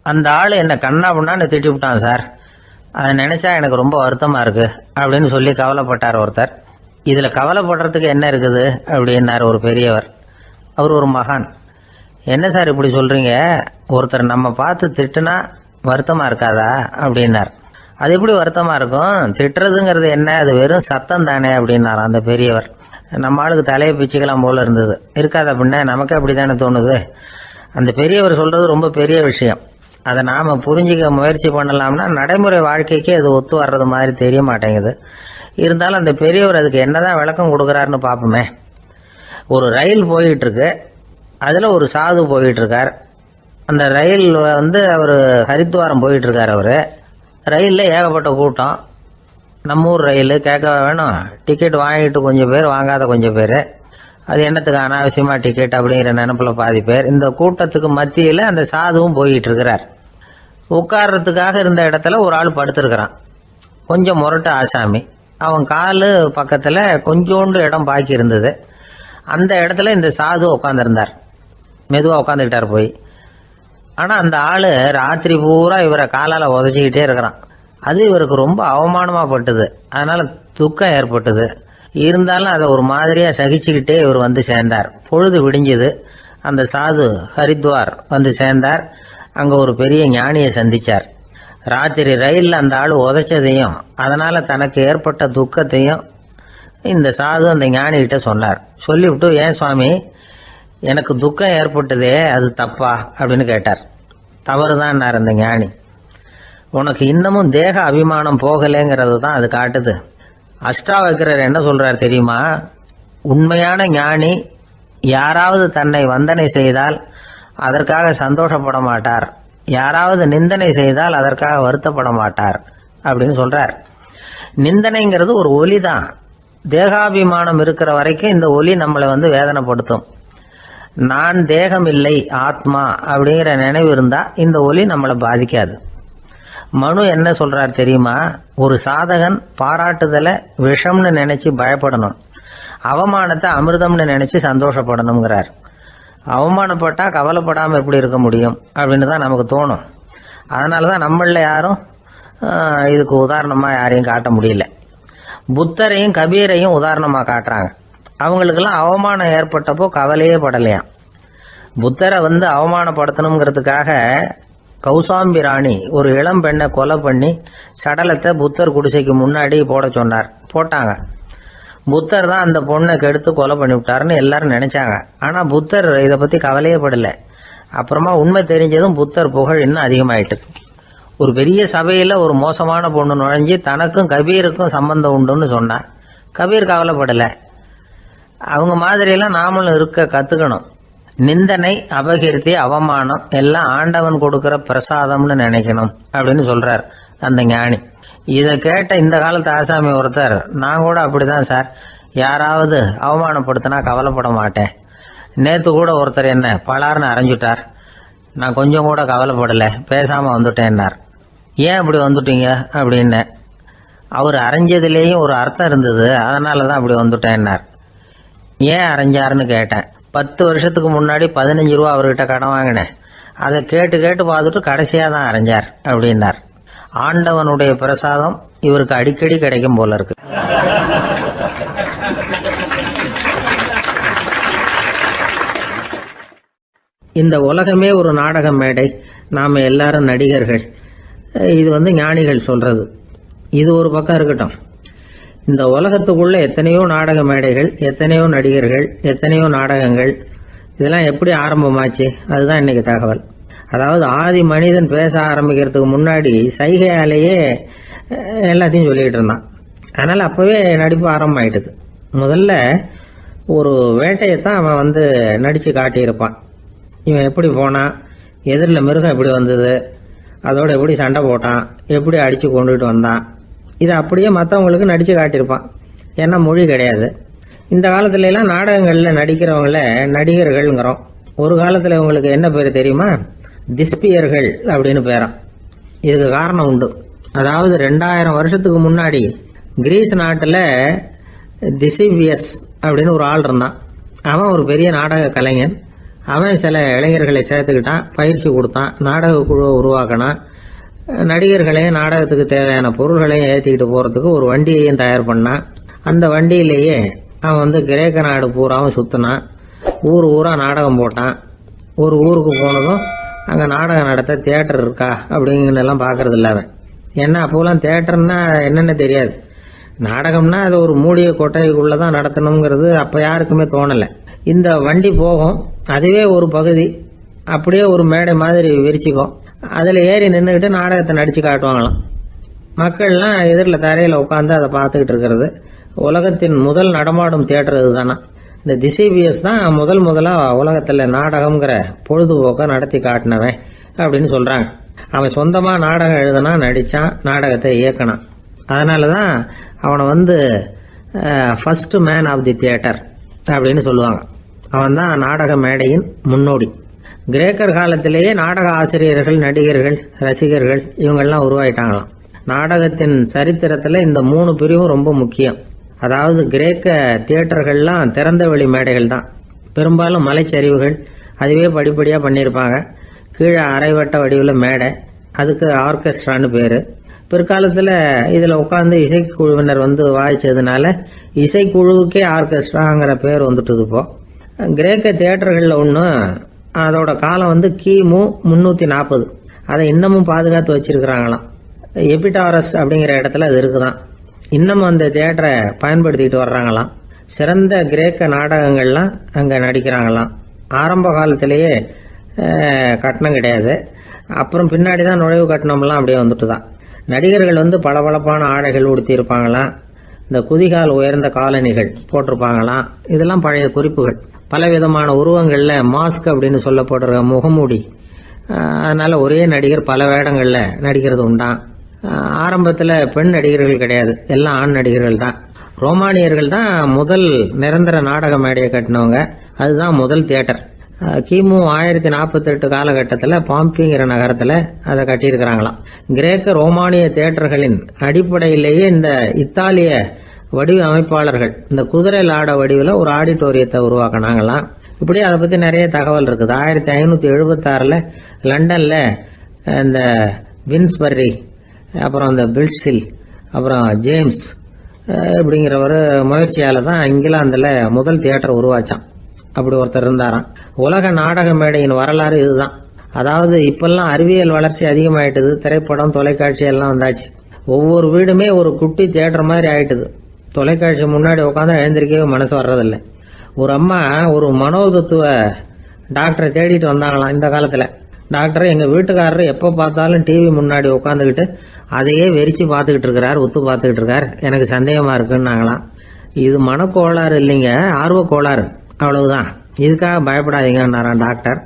அந்த ஆள் என்னை கண்ணா பண்ணான்னு திட்டி விட்டான் சார். அதை நினைச்சா எனக்கு ரொம்ப வருத்தமா இருக்கு அப்படின்னு சொல்லி கவலைப்பட்டார் ஒருத்தர். இதுல கவலைப்படுறதுக்கு என்ன இருக்குது அப்படின்னாரு ஒரு பெரியவர். அவர் ஒரு மகான். என்ன சார் இப்படி சொல்றீங்க, ஒருத்தர் நம்ம பார்த்து திட்டுனா வருத்தமா இருக்காதா அப்படின்னார். அது எப்படி வருத்தமா இருக்கும், திட்டுறதுங்கிறது என்ன, அது வெறும் சத்தம் தானே அப்படின்னார் அந்த பெரியவர். நம்ம ஆளுக்கு தலையை பிச்சுக்கலாம் போல இருந்தது. இருக்காது அப்படின்னா நமக்கு அப்படி தானே தோணுது. அந்த பெரியவர் சொல்றது ரொம்ப பெரிய விஷயம். அதை நாம புரிஞ்சிக்க முயற்சி பண்ணலாம்னா நடைமுறை வாழ்க்கைக்கு அது ஒத்து வர்றது மாதிரி தெரிய மாட்டேங்குது. இருந்தாலும் அந்த பெரியவர் அதுக்கு என்னதான் விளக்கம் கொடுக்குறாருன்னு பார்ப்போமே. ஒரு ரயில் போயிட்டு இருக்கு, அதுல ஒரு சாது போயிட்டு இருக்கார். அந்த ரயில் அவர் ஹரித்வாரம் போயிட்டு இருக்கார். அவரு ரயில்ல ஏகப்பட்ட கூட்டம். நம்ம ஊர் ரயில் கேட்க வேணும், டிக்கெட் வாங்கிட்டு கொஞ்சம் பேர், வாங்காத கொஞ்சம் பேர். அது என்னத்துக்கு அனாவசியமா டிக்கெட் அப்படிங்கிற நினைப்புல பாதி பேர். இந்த கூட்டத்துக்கு மத்தியில அந்த சாதுவும் போயிட்டு இருக்கிறார். உட்கார்றதுக்காக இருந்த இடத்துல ஒரு ஆள் படுத்திருக்கிறான். கொஞ்சம் முரட்டு ஆசாமி. அவன் காலு பக்கத்துல கொஞ்சோண்டு இடம் பாக்கி இருந்தது. அந்த இடத்துல இந்த சாது உட்காந்துருந்தார். மெதுவா உட்காந்துக்கிட்டார் போய். ஆனா அந்த ஆளு ராத்திரி பூரா இவரை காலால உதச்சிக்கிட்டே இருக்கிறான். அது இவருக்கு ரொம்ப அவமானமா பட்டது. அதனால துக்கம் ஏற்பட்டது. இருந்தாலும் அதை ஒரு மாதிரியா சகிச்சுக்கிட்டே இவர் வந்து சேர்ந்தார். பொழுது விடிஞ்சது. அந்த சாது ஹரித்வார் வந்து சேர்ந்தார். அங்க ஒரு பெரிய ஞானியை சந்திச்சார். ராத்திரி ரயில்ல அந்த ஆளு உதைச்சதையும் அதனால தனக்கு ஏற்பட்ட துக்கத்தையும் இந்த சாது அந்த ஞானி கிட்ட சொன்னார். சொல்லிவிட்டு, ஏன் சுவாமி, எனக்கு துக்கம் ஏற்பட்டதே அது தப்பா அப்படின்னு கேட்டார். தவறுதான் அந்த ஞானி. உனக்கு இன்னமும் தேக அபிமானம் போகலைங்கிறது தான் அது காட்டுது. அஷ்டாவக்கிரர் என்ன சொல்றார் தெரியுமா? உண்மையான ஞானி யாராவது தன்னை வந்தனை செய்தால் அதற்காக சந்தோஷப்பட மாட்டார், யாராவது நிந்தனை செய்தால் அதற்காக வருத்தப்பட மாட்டார் அப்படின்னு சொல்றார். நிந்தனைங்கிறது ஒரு ஒலி தான். தேகாபிமானம் இருக்கிற வரைக்கும் இந்த ஒலி நம்மளை வேதனைப்படுத்தும். நான் தேகம் இல்லை, ஆத்மா அப்படிங்கிற நினைவு இருந்தா இந்த ஒலி நம்மளை பாதிக்காது. மனு என்ன சொல்றார் தெரியுமா? ஒரு சாதகன் பாராட்டுதலை விஷம்னு நினைச்சு பயப்படணும், அவமானத்தை அமிர்தம்னு நினைச்சு சந்தோஷப்படணுங்கிறார். அவமானப்பட்டா கவலைப்படாம எப்படி இருக்க முடியும் அப்படின்னு தான் நமக்கு தோணும். அதனாலதான் நம்மள யாரும் இதுக்கு உதாரணமா யாரையும் காட்ட முடியல. புத்தரையும் கபீரையும் உதாரணமா காட்டுறாங்க. அவங்களுக்கெல்லாம் அவமானம் ஏற்பட்டப்போ கவலையே படலையாம். புத்தரை அவமானப்படுத்தணுங்கிறதுக்காக கௌசாம்பி ராணி ஒரு இளம் பெண்ணை கொலை பண்ணி சடலத்தை புத்தர் குடிசைக்கு முன்னாடி போட சொன்னார். போட்டாங்க. புத்தர் தான் அந்த பொண்ணை கெடுத்து கொலை பண்ணி விட்டாருன்னு எல்லாரும் நினைச்சாங்க. ஆனா புத்தர் இதை பத்தி கவலையே படல. அப்புறமா உண்மை தெரிஞ்சதும் புத்தர் புகழ் இன்னும் அதிகமாயிட்டது. ஒரு பெரிய சபையில ஒரு மோசமான பொண்ணு நுழைஞ்சு தனக்கும் கபீருக்கும் சம்பந்தம் உண்டுன்னு சொன்னா கபீர் கவலைப்படல. அவங்க மாதிரியெல்லாம் நாமளும் இருக்க கத்துக்கணும். நிந்தனை, அபகீர்த்தி, அவமானம் எல்லாம் ஆண்டவன் கொடுக்கிற பிரசாதம்னு நினைக்கணும் அப்படின்னு சொல்றார் அந்த ஞானி. இதை கேட்ட இந்த காலத்து ஆசாமி ஒருத்தர், நான் கூட அப்படிதான் சார், யாராவது அவமானப்படுத்தினா கவலைப்பட மாட்டேன். நேத்து கூட ஒருத்தர் என்ன பலார்னு அரைஞ்சுட்டார், நான் கொஞ்சம் கூட கவலைப்படல, பேசாம வந்துட்டேன்னார். ஏன் அப்படி வந்துட்டீங்க அப்படின்னு. அவர் அரைஞ்சதுலேயும் ஒரு அர்த்தம் இருந்தது, அதனாலதான் அப்படி வந்துட்டேன்னார். ஏன் அரைஞ்சாருன்னு கேட்டேன். 10 வருஷத்துக்கு முன்னாடி 15 ரூபா அவர்கிட்ட கடன் வாங்கினேன், அதை கேட்டு கேட்டு பார்த்துட்டு கடைசியா தான் அரைஞ்சார் அப்படின்னார். ஆண்டவனுடைய பிரசாதம் இவருக்கு அடிக்கடி கிடைக்கும் போல இருக்கு. இந்த உலகமே ஒரு நாடக மேடை, நாம எல்லாரும் நடிகர்கள். இது ஞானிகள் சொல்றது. இது ஒரு பக்கம் இருக்கட்டும். இந்த உலகத்துக்குள்ள எத்தனையோ நாடக மேடைகள், எத்தனையோ நடிகர்கள், எத்தனையோ நாடகங்கள், இதெல்லாம் எப்படி ஆரம்பமாச்சு அதுதான் இன்னைக்கு தகவல். அதாவது ஆதி மனிதன் பேச ஆரம்பிக்கிறதுக்கு முன்னாடி சைகையாலேயே எல்லாத்தையும் சொல்லிக்கிட்டு இருந்தான். அதனால அப்பவே நடிப்பு ஆரம்பமாயிட்டுது. முதல்ல ஒரு வேட்டையத்தான் அவன் நடிச்சு காட்டியிருப்பான். இவன் எப்படி போனான், எதிரில் மிருகம் எப்படி வந்தது, அதோட எப்படி சண்டை போட்டான், எப்படி அடிச்சு கொண்டுகிட்டு வந்தான், இதை அப்படியே மற்றவங்களுக்கு நடிச்சு காட்டியிருப்பான். ஏன்னா மொழி கிடையாது. இந்த காலத்துல எல்லாம் நாடகங்கள்ல நடிக்கிறவங்கள நடிகர்கள்ங்கிறோம். ஒரு காலத்துல இவங்களுக்கு என்ன பேரு தெரியுமா? திஸ்பியர்கள் அப்படின்னு பேராம். இதுக்கு காரணம் உண்டு. அதாவது 2000 வருஷத்துக்கு முன்னாடி கிரீஸ் நாட்டுல திசிவியஸ் அப்படின்னு ஒரு ஆள் இருந்தான். அவன் ஒரு பெரிய நாடக கலைஞன். அவன் சில இளைஞர்களை சேர்த்துக்கிட்டான், பயிற்சி கொடுத்தான், நாடக குழுவை உருவாக்கினான், நடிகர்களையும் நாடகத்துக்கு தேவையான பொருள்களையும் ஏற்றிக்கிட்டு போகிறதுக்கு ஒரு வண்டியையும் தயார் பண்ணான். அந்த வண்டியிலேயே அவன் கிரேக்க நாடு பூராவும் சுற்றினான், ஊர் ஊராக நாடகம் போட்டான். ஒரு ஊருக்கு போனதும் அங்கே நாடகம் நடத்த தியேட்டர் இருக்கா அப்படிங்கிறதெல்லாம் பார்க்கறது இல்லை அவன். ஏன்னா அப்போலாம் தியேட்டர்னா என்னென்ன தெரியாது. நாடகம்னா அது ஒரு மூடிய கொட்டைக்குள்ளே தான் நடத்தணுங்கிறது அப்போ யாருக்குமே தோணலை. இந்த வண்டி போகும், அதுவே ஒரு பகுதி அப்படியே ஒரு மேடை மாதிரி விரிச்சிக்கும். அதில் ஏறி நின்றுக்கிட்டு நாடகத்தை நடித்து காட்டுவாங்களாம். மக்கள்லாம் எதிரில் தரையில் உட்காந்து அதை பார்த்துக்கிட்டு இருக்கிறது. உலகத்தின் முதல் நடமாடும் தியேட்டர் இதுதானா. இந்த திசைபிஎஸ் தான் முதலாக உலகத்தில் நாடகம்ங்கிற பொழுதுபோக்கை நடத்தி காட்டினவன் அப்படின்னு சொல்கிறாங்க. அவன் சொந்தமாக நாடகம் எழுதுனா, நடித்தான், நாடகத்தை இயக்கினான். அதனால தான் அவனை first man of the theatre அப்படின்னு சொல்லுவாங்க. அவன் தான் நாடக மேடையின் முன்னோடி. கிரேக்கர் காலத்திலேயே நாடக ஆசிரியர்கள், நடிகர்கள், ரசிகர்கள் இவங்கெல்லாம் உருவாயிட்டாங்களாம். நாடகத்தின் சரித்திரத்தில் இந்த 3 பிரிவும் ரொம்ப முக்கியம். அதாவது கிரேக்க தியேட்டர்கள்லாம் திறந்த வெளி மேடைகள் தான். பெரும்பாலும் மலைச்சரிவுகள், அதுவே படிப்படியாக பண்ணியிருப்பாங்க. கீழே அரைவட்ட வடிவில் மேடை, அதுக்கு ஆர்கெஸ்ட்ரான்னு பேர். பிற்காலத்தில் இதில் உட்காந்து இசைக்குழுவினர் வாய்ச்சதுனால இசைக்குழுவுக்கே ஆர்கெஸ்ட்ராங்கிற பேர் வந்துட்டுது. இப்போ கிரேக்க தியேட்டர்களில் ஒன்று, அதோட காலம் கிமு 340. அதை இன்னமும் பாதுகாத்து வச்சிருக்கிறாங்களாம். எபிடாரஸ் அப்படிங்கிற இடத்துல அது இருக்குதான். இன்னமும் அந்த தியேட்டரை பயன்படுத்திக்கிட்டு வர்றாங்களாம். சிறந்த கிரேக்க நாடகங்கள்லாம் அங்கே நடிக்கிறாங்களாம். ஆரம்ப காலத்திலேயே கட்டணம் கிடையாது. அப்புறம் பின்னாடி தான் நுழைவு கட்டணம்லாம் அப்படியே வந்துட்டு தான். நடிகர்கள் பளபளப்பான ஆடைகள் உடுத்தியிருப்பாங்களாம். இந்த குதிகால் உயர்ந்த காலணிகள் போட்டிருப்பாங்களாம். இதெல்லாம் பழைய குறிப்புகள். பலவிதமான உருவங்களில் மாஸ்க் அப்படின்னு சொல்லப்படுற முகமூடி. அதனால ஒரே நடிகர் பல வேடங்களில் நடிக்கிறது உண்டான். ஆரம்பத்தில் பெண் நடிகர்கள் கிடையாது, எல்லாம் ஆண் நடிகர்கள் தான். ரோமானியர்கள் தான் முதல் நிரந்தர நாடக மேடையை கட்டினவங்க. அதுதான் முதல் தியேட்டர். கிமு 1048 காலகட்டத்தில் பாம்பிங்கிற நகரத்தில் அதை கட்டியிருக்கிறாங்களாம். கிரேக்க ரோமானிய தியேட்டர்களின் அடிப்படையிலேயே இந்த இத்தாலிய வடிவ அமைப்பாளர்கள் இந்த குதிரை லாட வடிவில் ஒரு ஆடிட்டோரியத்தை உருவாக்கினாங்களாம். இப்படி அதை பற்றி நிறைய தகவல் இருக்குது. 1576 லண்டனில் இந்த வின்ஸ்பர்ரி, அப்புறம் இந்த பில்ட்ஸில், அப்புறம் ஜேம்ஸ் இப்படிங்கிறவர் முயற்சியால் தான் இங்கிலாந்தில் முதல் தியேட்டர் உருவாச்சான். அப்படி ஒருத்தர் இருந்தாராம். உலக நாடக மேடையின் வரலாறு இதுதான். அதாவது இப்பெல்லாம் அறிவியல் வளர்ச்சி அதிகமாயிட்டுது. திரைப்படம், தொலைக்காட்சி எல்லாம் வந்தாச்சு. ஒவ்வொரு வீடுமே ஒரு குட்டி தியேட்டர் மாதிரி ஆயிட்டுது. தொலைக்காட்சி முன்னாடி உட்காந்து எழுந்திருக்கவே மனசு வர்றதில்லை. ஒரு அம்மா ஒரு மனோதத்துவ டாக்டரை தேடிட்டு வந்தாங்களாம் இந்த காலத்தில். டாக்டர், எங்கள் வீட்டுக்காரர் எப்போ பார்த்தாலும் டிவி முன்னாடி உட்காந்துக்கிட்டு அதையே வெறிச்சு பார்த்துக்கிட்டு இருக்கிறார், உத்து பார்த்துக்கிட்டு இருக்கார், எனக்கு சந்தேகமாக இருக்குன்னாங்களாம். இது மனக்கோளாறு இல்லைங்க, ஆர்வக்கோளாறு, அவ்வளவுதான், இதுக்காக பயப்படாதீங்கன்னாரான் டாக்டர்.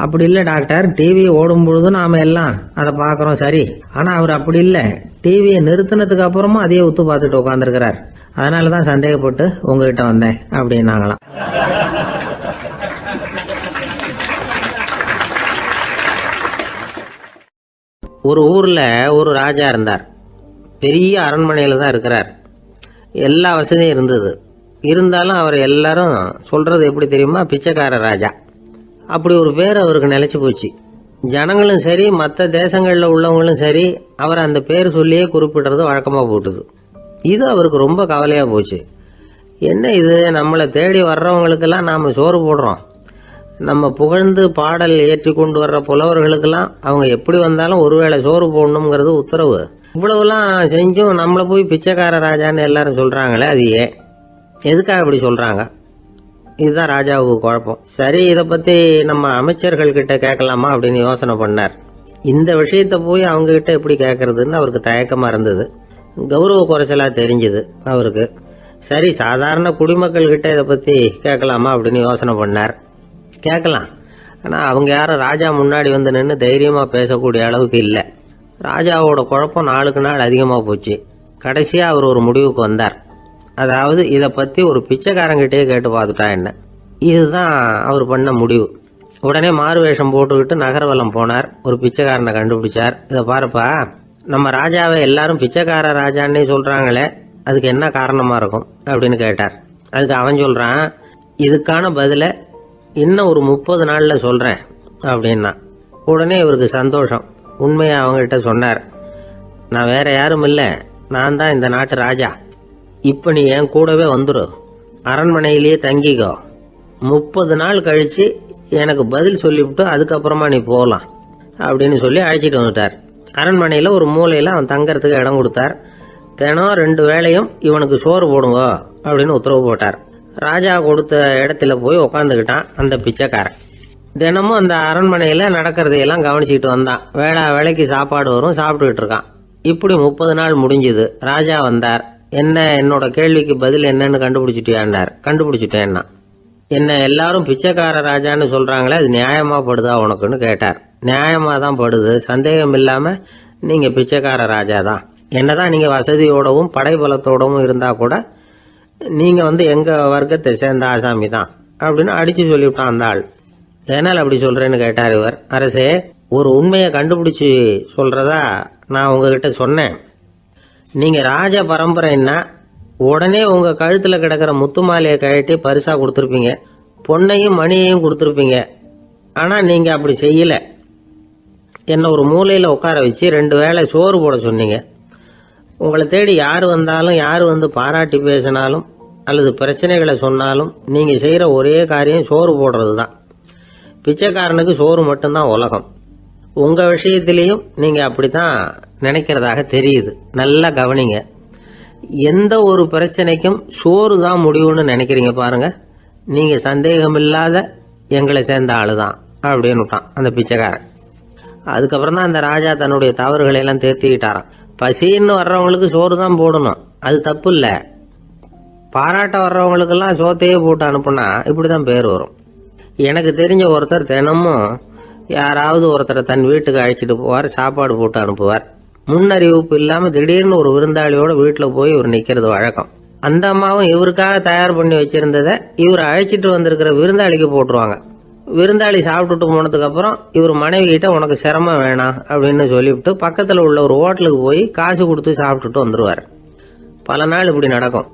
அப்படி இல்லை டாக்டர், டிவி ஓடும் பொழுது நாம் எல்லாம் அதை பார்க்குறோம் சரி, ஆனால் அவர் அப்படி இல்லை, டிவியை நிறுத்தினதுக்கு அப்புறமும் அதையே உத்து பார்த்துட்டு உட்காந்துருக்கிறார், அதனால தான் சந்தேகப்பட்டு உங்ககிட்ட வந்தேன் அப்படின்னாங்களாம். ஒரு ஊரில் ஒரு ராஜா இருந்தார். பெரிய அரண்மனையில் தான் இருக்கிறார். எல்லா வசதியும் இருந்தது. இருந்தாலும் அவர் எல்லாரும் சொல்கிறது எப்படி தெரியுமா, பிச்சைக்கார ராஜா. அப்படி ஒரு பேர் அவருக்கு நிலைச்சி போச்சு. ஜனங்களும் சரி, மற்ற தேசங்களில் உள்ளவங்களும் சரி, அவர் அந்த பேர் சொல்லியே குறிப்பிடுறது வழக்கமாக போட்டுது. இது அவருக்கு ரொம்ப கவலையாக போச்சு. என்ன இது, நம்மளை தேடி வர்றவங்களுக்கெல்லாம் நாம் சோறு போடுறோம், நம்ம புகழ்ந்து பாடல் ஏற்றி கொண்டு வர்ற புலவர்களுக்கெல்லாம் அவங்க எப்படி வந்தாலும் ஒருவேளை சோறு போடணுங்கிறது உத்தரவு. இவ்வளவுலாம் செஞ்சும் நம்மளை போய் பிச்சைக்கார ராஜான்னு எல்லாரும் சொல்கிறாங்களே, அது ஏன், எதுக்காக இப்படி சொல்கிறாங்க? இதுதான் ராஜாவுக்கு குழப்பம். சரி, இதை பற்றி நம்ம அமைச்சர்கள்கிட்ட கேட்கலாமா அப்படின்னு யோசனை பண்ணார். இந்த விஷயத்தை போய் அவங்ககிட்ட எப்படி கேட்கறதுன்னு அவருக்கு தயக்கமாக இருந்தது. கௌரவ குறைச்சலாக தெரிஞ்சுது அவருக்கு. சரி, சாதாரண குடிமக்கள்கிட்ட இதை பற்றி கேட்கலாமா அப்படின்னு யோசனை பண்ணார். கேட்கலாம், ஆனால் அவங்க யாரும் ராஜா முன்னாடி வந்து நின்று தைரியமாக பேசக்கூடிய அளவுக்கு இல்லை. ராஜாவோட குழப்பம் நாளுக்கு நாள் அதிகமாக போச்சு. கடைசியாக அவர் ஒரு முடிவுக்கு வந்தார். அதாவது இதை பற்றி ஒரு பிச்சைக்காரங்கிட்டே கேட்டு பார்த்துட்டா என்ன, இதுதான் அவர் பண்ண முடிவு. உடனே மாறு வேஷம் போட்டுக்கிட்டு நகர்வலம் போனார். ஒரு பிச்சைக்காரனை கண்டுபிடிச்சார். இதை பாருப்பா, நம்ம ராஜாவை எல்லாரும் பிச்சைக்கார ராஜான்னே சொல்கிறாங்களே, அதுக்கு என்ன காரணமாக இருக்கும் அப்படின்னு கேட்டார். அதுக்கு அவன் சொல்கிறான், இதுக்கான பதிலை இன்னும் ஒரு 30 நாளில் சொல்கிறேன் அப்படின்னா. உடனே இவருக்கு சந்தோஷம். உண்மையை அவங்ககிட்ட சொன்னார். நான் வேற யாரும் இல்லை, நான் தான் இந்த நாட்டு ராஜா. இப்போ நீ என் கூடவே வந்துடு, அரண்மனையிலேயே தங்கிக்கோ. 30 நாள் கழித்து எனக்கு பதில் சொல்லிவிட்டு அதுக்கப்புறமா நீ போகலாம் அப்படின்னு சொல்லி அழைச்சிட்டு வந்துட்டார். அரண்மனையில் ஒரு மூலையில் அவன் தங்கறதுக்கு இடம் கொடுத்தார். தினம் 2 வேளையும் இவனுக்கு சோறு போடுங்க அப்படின்னு உத்தரவு போட்டார். ராஜா கொடுத்த இடத்துல போய் உக்காந்துக்கிட்டான் அந்த பிச்சைக்காரன். தினமும் அந்த அரண்மனையில் நடக்கிறதையெல்லாம் கவனிச்சிட்டு வந்தான். வேளைக்கு சாப்பாடு வரும், சாப்பிட்டுக்கிட்டு இருக்கான். இப்படி 30 நாள் முடிஞ்சுது. ராஜா வந்தார். என்னோட கேள்விக்கு பதில் என்னன்னு கண்டுபிடிச்சிட்டியான்னார். கண்டுபிடிச்சிட்டேன்னா. என்ன எல்லாரும் பிச்சைக்கார ராஜான்னு சொல்றாங்களே, அது நியாயமா படுதா உனக்குன்னு கேட்டார். நியாயமா தான் படுது, சந்தேகம் இல்லாம நீங்க பிச்சைக்கார ராஜா தான். என்னதான் நீங்க வசதியோடவும் படைபலத்தோடவும் இருந்தா கூட நீங்க எங்க வர்க்கத்தை சேர்ந்த ஆசாமி தான் அப்படின்னு அடிச்சு சொல்லிவிட்டான் அந்த ஆள். என்னால் அப்படி சொல்றேன்னு கேட்டார் இவர். அரசே, ஒரு உண்மையை கண்டுபிடிச்சி சொல்றதா நான் உங்ககிட்ட சொன்னேன். நீங்க ராஜ பரம்பரைன்னா உடனே உங்க கழுத்துல கிடக்கிற முத்து மாலையை கழட்டி பரிசா கொடுத்துருப்பீங்க, பொன்னையும் மணியையும் கொடுத்துருப்பீங்க. ஆனா நீங்க அப்படி செய்யல. என்ன ஒரு மூலையில உட்கார வச்சு 2 வேளை சோறு போட சொன்னீங்க. உங்களை தேடி யார் வந்தாலும், யார் பாராட்டி பேசினாலும் அல்லது பிரச்சனைகளை சொன்னாலும் நீங்க செய்யற ஒரே காரியம் சோறு போடுறது தான். பிச்சைக்காரனுக்கு சோறு மட்டும்தான் உலகம். உங்க விஷயத்திலையும் நீங்க அப்படித்தான் நினைக்கிறதாக தெரியுது. நல்லா கவனிங்க. எந்த ஒரு பிரச்சனைக்கும் சோறு தான் முடிவுன்னு நினைக்கிறீங்க பாருங்க. நீங்க சந்தேகமில்லாத எங்களை சேர்ந்த ஆளுதான் அப்படின்னு விட்டான் அந்த பிச்சைக்காரன். அதுக்கப்புறம் தான் அந்த ராஜா தன்னுடைய தவறுகளை எல்லாம் தேர்த்திக்கிட்டாராம். பசின்னு வர்றவங்களுக்கு சோறு தான் போடணும், அது தப்பு இல்லை. பாராட்ட வர்றவங்களுக்கெல்லாம் சோத்தையே போட்டு அனுப்புனா இப்படிதான் பேர் வரும். எனக்கு தெரிஞ்ச ஒருத்தர் தினமும் யாராவது ஒருத்தரை தன் வீட்டுக்கு அழைச்சிட்டு போவார், சாப்பாடு போட்டு அனுப்புவார். முன்னறிவிப்பு இல்லாம திடீர்னு ஒரு விருந்தாளியோட வீட்டில் போய் இவர் நிக்கிறது வழக்கம். அந்த அம்மாவும் இவருக்காக தயார் பண்ணி வச்சிருந்ததை இவர் அழைச்சிட்டு வந்திருக்கிற விருந்தாளிக்கு போட்டுருவாங்க. விருந்தாளி சாப்பிட்டுட்டு போனதுக்கு அப்புறம் இவர் மனைவி கிட்ட உனக்கு சிரமம் வேணாம் அப்படின்னு சொல்லிவிட்டு பக்கத்தில் உள்ள ஒரு ஹோட்டலுக்கு போய் காசு கொடுத்து சாப்பிட்டுட்டு வந்துருவார். பல நாள் இப்படி நடக்கும்.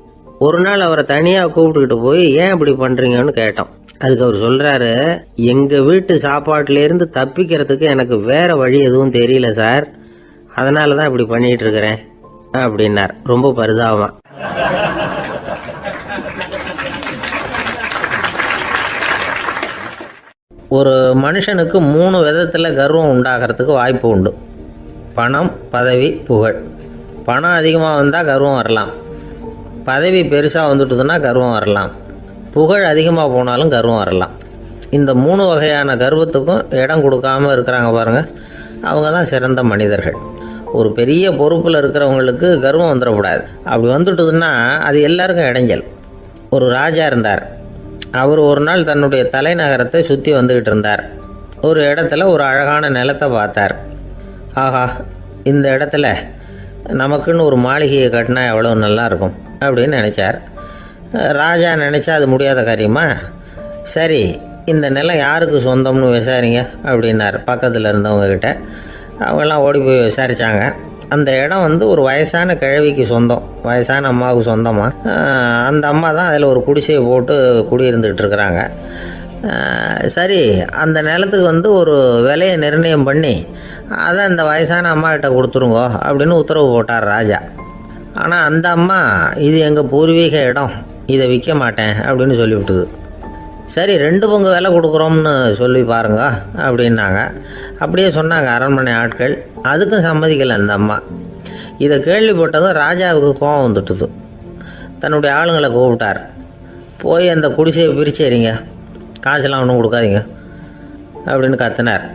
ஒரு நாள் அவரை தனியா கூப்பிட்டுக்கிட்டு போய் ஏன் இப்படி பண்றீங்கன்னு கேட்டோம். அதுக்கு அவர் சொல்றாரு, எங்க வீட்டு சாப்பாட்டுல இருந்து தப்பிக்கிறதுக்கு எனக்கு வேற வழி எதுவும் தெரியல சார், அதனாலதான் இப்படி பண்ணிட்டு இருக்கிறேன் அப்படின்னார் ரொம்ப பரிதாபமா. ஒரு மனுஷனுக்கு 3 விதத்துல கர்வம் உண்டாகிறதுக்கு வாய்ப்பு உண்டு. பணம், பதவி, புகழ். பணம் அதிகமாக வந்தால் கர்வம் வரலாம், பதவி பெருசாக வந்துட்டுதுன்னா கர்வம் வரலாம், புகழ் அதிகமாக போனாலும் கர்வம் வரலாம். இந்த 3 வகையான கர்வத்துக்கும் இடம் கொடுக்காம இருக்கிறாங்க பாருங்க, அவங்க தான் சிறந்த மனிதர்கள். ஒரு பெரிய பொறுப்பில் இருக்கிறவங்களுக்கு கர்வம் வந்துடக்கூடாது. அப்படி வந்துட்டுதுன்னா அது எல்லாருக்கும் இடைஞ்சல். ஒரு ராஜா இருந்தார். அவர் ஒரு நாள் தன்னுடைய தலைநகரத்தை சுற்றி வந்துக்கிட்டு இருந்தார். ஒரு இடத்துல ஒரு அழகான நிலத்தை பார்த்தார். ஆஹா, இந்த இடத்துல நமக்குன்னு ஒரு மாளிகையை கட்டினா எவ்வளோ நல்லா இருக்கும் அப்படின்னு நினச்சார். ராஜா நினச்சா அது முடியாத காரியமா? சரி, இந்த நிலம் யாருக்கு சொந்தம்னு விசாரிங்க அப்படின்னார் பக்கத்தில் இருந்தவங்கக்கிட்ட. அவங்கெல்லாம் ஓடி போய் விசாரித்தாங்க. அந்த இடம் ஒரு வயசான கிழவிக்கு சொந்தம், வயசான அம்மாவுக்கு சொந்தமாக. அந்த அம்மா தான் அதில் ஒரு குடிசையை போட்டு குடியிருந்துக்கிட்டு இருக்கிறாங்க. சரி, அந்த நிலத்துக்கு ஒரு விலையை நிர்ணயம் பண்ணி அதை அந்த வயசான அம்மா கிட்ட கொடுத்துருங்கோ அப்படின்னு உத்தரவு போட்டார் ராஜா. ஆனால் அந்த அம்மா, இது எங்கள் பூர்வீக இடம், இதை விற்க மாட்டேன் அப்படின்னு சொல்லிவிட்டுது. சரி, 2 பங்கு விலை கொடுக்குறோம்னு சொல்லி பாருங்க அப்படின்னாங்க. அப்படியே சொன்னாங்க அரண்மனை ஆட்கள். அதுக்கும் சம்மதிக்கலை அந்த அம்மா. இதை கேள்விப்பட்டதும் ராஜாவுக்கு கோபம் வந்துட்டுது. தன்னுடைய ஆளுங்களை கூப்பிட்டார். போய் அந்த குடிசையை பிரித்து எறிங்க, காசெல்லாம் ஒன்றும் கொடுக்காதீங்க அப்படின்னு கத்தினார்.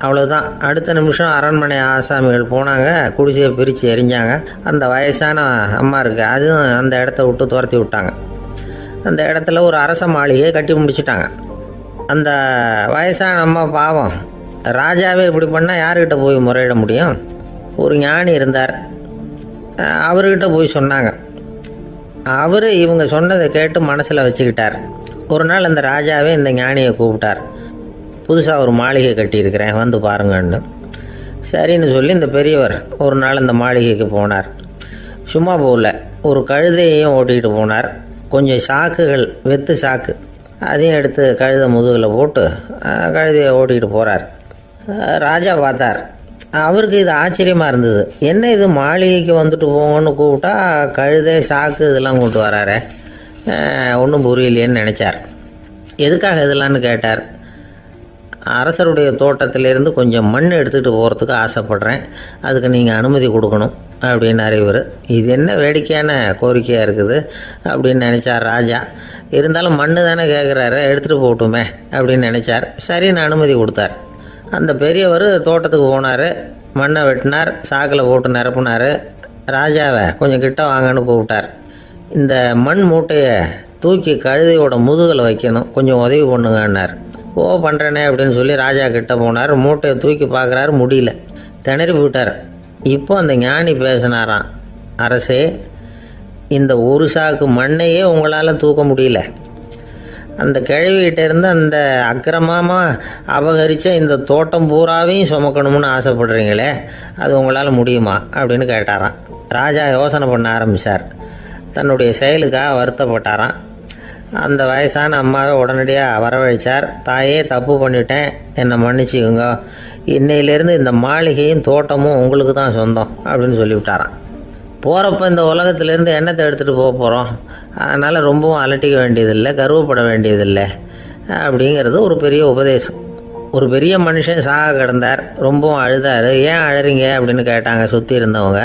அவ்வளோதான். அடுத்த நிமிஷம் அரண்மனை ஆசாமிகள் போனாங்க, குடிசையை பிரித்து எரிஞ்சாங்க. அந்த வயசான அம்மா இருக்கு, அதுவும் அந்த இடத்த விட்டு துரத்தி விட்டாங்க. அந்த இடத்துல ஒரு அரச மாளிகையை கட்டி முடிச்சிட்டாங்க. அந்த வயசான அம்மா பாவம், ராஜாவே இப்படி பண்ணால் யார்கிட்ட போய் முறையிட முடியும்? ஒரு ஞானி இருந்தார், அவர்கிட்ட போய் சொன்னாங்க. அவர் இவங்க சொன்னதை கேட்டு மனசில் வச்சுக்கிட்டார். ஒரு நாள் அந்த ராஜாவே இந்த ஞானியை கூப்பிட்டார். புதுசாக ஒரு மாளிகை கட்டியிருக்கிறேன், வந்து பாருங்கன்னு. சரின்னு சொல்லி இந்த பெரியவர் ஒரு நாள் இந்த மாளிகைக்கு போனார். சும்மா போகல, ஒரு கழுதையையும் ஓட்டிகிட்டு போனார். கொஞ்சம் சாக்குகள், வெத்து சாக்கு, அதையும் எடுத்து கழுதை முதுகில் போட்டு கழுதையை ஓட்டிகிட்டு போகிறார். ராஜா பார்த்தார். அவருக்கு இது ஆச்சரியமாக இருந்தது. என்ன இது மாளிகைக்கு வந்துட்டு போங்கன்னு கூப்பிட்டா கழுதை சாக்கு இதெல்லாம் கொண்டு வராரு, ஒன்றும் புரியலையேன்னு நினச்சார். எதுக்காக இதெல்லாம்னு கேட்டார். அரசருடைய தோட்டத்திலேருந்து கொஞ்சம் மண் எடுத்துகிட்டு போகிறதுக்கு ஆசைப்பட்றேன், அதுக்கு நீங்கள் அனுமதி கொடுக்கணும் அப்படின்னாரு இவர். இது என்ன வேடிக்கையான கோரிக்கையாக இருக்குது அப்படின்னு நினச்சார் ராஜா. இருந்தாலும் மண் தானே கேட்குறாரு, எடுத்துகிட்டு போகட்டுமே அப்படின்னு நினச்சார். சரின்னு அனுமதி கொடுத்தார். அந்த பெரியவர் தோட்டத்துக்கு போனார், மண்ணை வெட்டினார், சாக்கில் போட்டு நிரப்புனார். ராஜாவை கொஞ்சம் கிட்ட வாங்கன்னு கூப்பிட்டார். இந்த மண் மூட்டையை தூக்கி கழுதையோட முதுகில் வைக்கணும், கொஞ்சம் உதவி பண்ணுங்கன்னார். ஓ பண்ணுறேனே அப்படின்னு சொல்லி ராஜா கிட்ட போனார். மூட்டையை தூக்கி பார்க்குறாரு, முடியல, திணறி போயிட்டார். இப்போ அந்த ஞானி பேசினாராம். அரசே, இந்த ஒரு சாக்கு மண்ணையே உங்களால் தூக்க முடியல, அந்த கிழவிகிட்ட இருந்து அந்த அக்கிரமமாக அபகரித்த இந்த தோட்டம் பூராவையும் சுமக்கணும்னு ஆசைப்படுறீங்களே, அது உங்களால் முடியுமா அப்படின்னு கேட்டாராம். ராஜா யோசனை பண்ண ஆரம்பித்தார். தன்னுடைய செயலுக்காக வருத்தப்பட்டாராம். அந்த வயசான அம்மாவை உடனடியாக வரவழைச்சார். தாயே, தப்பு பண்ணிட்டேன், என்னை மன்னிச்சுக்குங்க, இன்னையிலேருந்து இந்த மாளிகையும் தோட்டமும் உங்களுக்கு தான் சொந்தம் அப்படின்னு சொல்லிவிட்டாராம். போகிறப்ப இந்த உலகத்திலேருந்து எண்ணத்தை எடுத்துகிட்டு போக போகிறோம், அதனால் ரொம்பவும் அலட்டிக்க வேண்டியதில்லை, கர்வப்பட வேண்டியதில்லை அப்படிங்கிறது ஒரு பெரிய உபதேசம். ஒரு பெரிய மனுஷன் சாக கிடந்தார், ரொம்பவும் அழுதார். ஏன் அழறீங்க அப்படின்னு கேட்டாங்க சுற்றி இருந்தவங்க.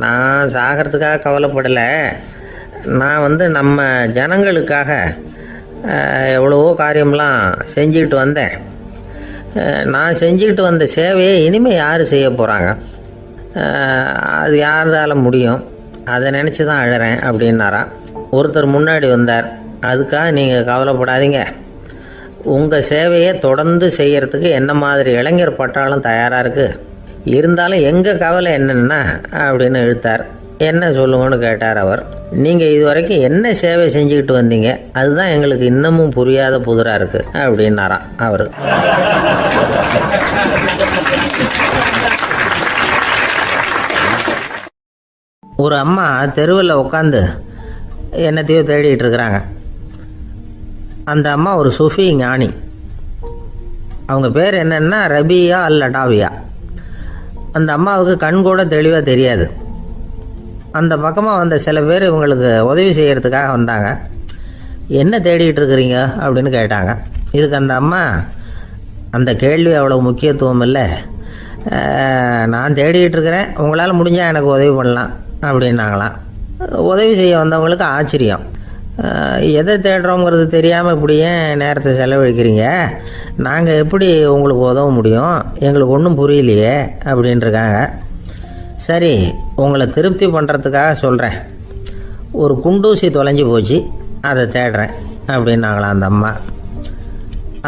நான் சாகிறதுக்காக கவலைப்படலை, நான் நம்ம ஜனங்களுக்காக எவ்வளவோ காரியம்லாம் செஞ்சுக்கிட்டு வந்தேன். நான் செஞ்சுக்கிட்டு வந்த சேவையை இனிமேல் யார் செய்ய போகிறாங்க, அது யாரால் முடியும், அதை நினச்சி தான் அழறேன் அப்படின்னாராம். ஒருத்தர் முன்னாடி வந்தார். அதுக்காக நீங்கள் கவலைப்படாதீங்க, உங்கள் சேவையை தொடர்ந்து செய்கிறதுக்கு என்ன மாதிரி இளைஞர் பட்டாலும் தயாராக இருக்குது, இருந்தாலும் எங்கள் கவலை என்னென்னா அப்படின்னு இழுத்தார். என்ன சொல்லுங்கன்னு கேட்டார் அவர். நீங்கள் இது வரைக்கும் என்ன சேவை செஞ்சுக்கிட்டு வந்தீங்க, அதுதான் எங்களுக்கு இன்னமும் புரியாத புதிராக இருக்குது அப்படின்னாராம் அவர். ஒரு அம்மா தெருவில் உட்காந்து என்னத்தையோ தேடிட்டு இருக்கிறாங்க. அந்த அம்மா ஒரு சூஃபி ஞானி. அவங்க பேர் என்னன்னா ரபியா அல் அடாவியா. அந்த அம்மாவுக்கு கண் கூட தெளிவாக தெரியாது. அந்த பக்கமாக வந்த சில பேர் இவங்களுக்கு உதவி செய்கிறதுக்காக வந்தாங்க. என்ன தேடிட்டு இருக்கிறீங்க அப்படின்னு கேட்டாங்க. இதுக்கு அந்த அம்மா, அந்த கேள்வி அவ்வளோ முக்கியத்துவம் இல்லை, நான் தேடிட்டு இருக்கிறேன், உங்களால் முடிஞ்சால் எனக்கு உதவி பண்ணலாம் அப்படின்னாங்களாம். உதவி செய்ய வந்தவங்களுக்கு ஆச்சரியம். எதை தேடுறோங்கிறது தெரியாமல் இப்படி ஏன் நேரத்தை செலவழிக்கிறீங்க, நாங்கள் எப்படி உங்களுக்கு உதவ முடியும், எங்களுக்கு ஒன்றும் புரியலையே அப்படின்ட்டுருக்காங்க. சரி, உங்களை திருப்தி பண்ணுறதுக்காக சொல்கிறேன், ஒரு குண்டூசி தொலைஞ்சி போச்சு, அதை தேடுறேன் அப்படின்னாங்களாம் அந்த அம்மா.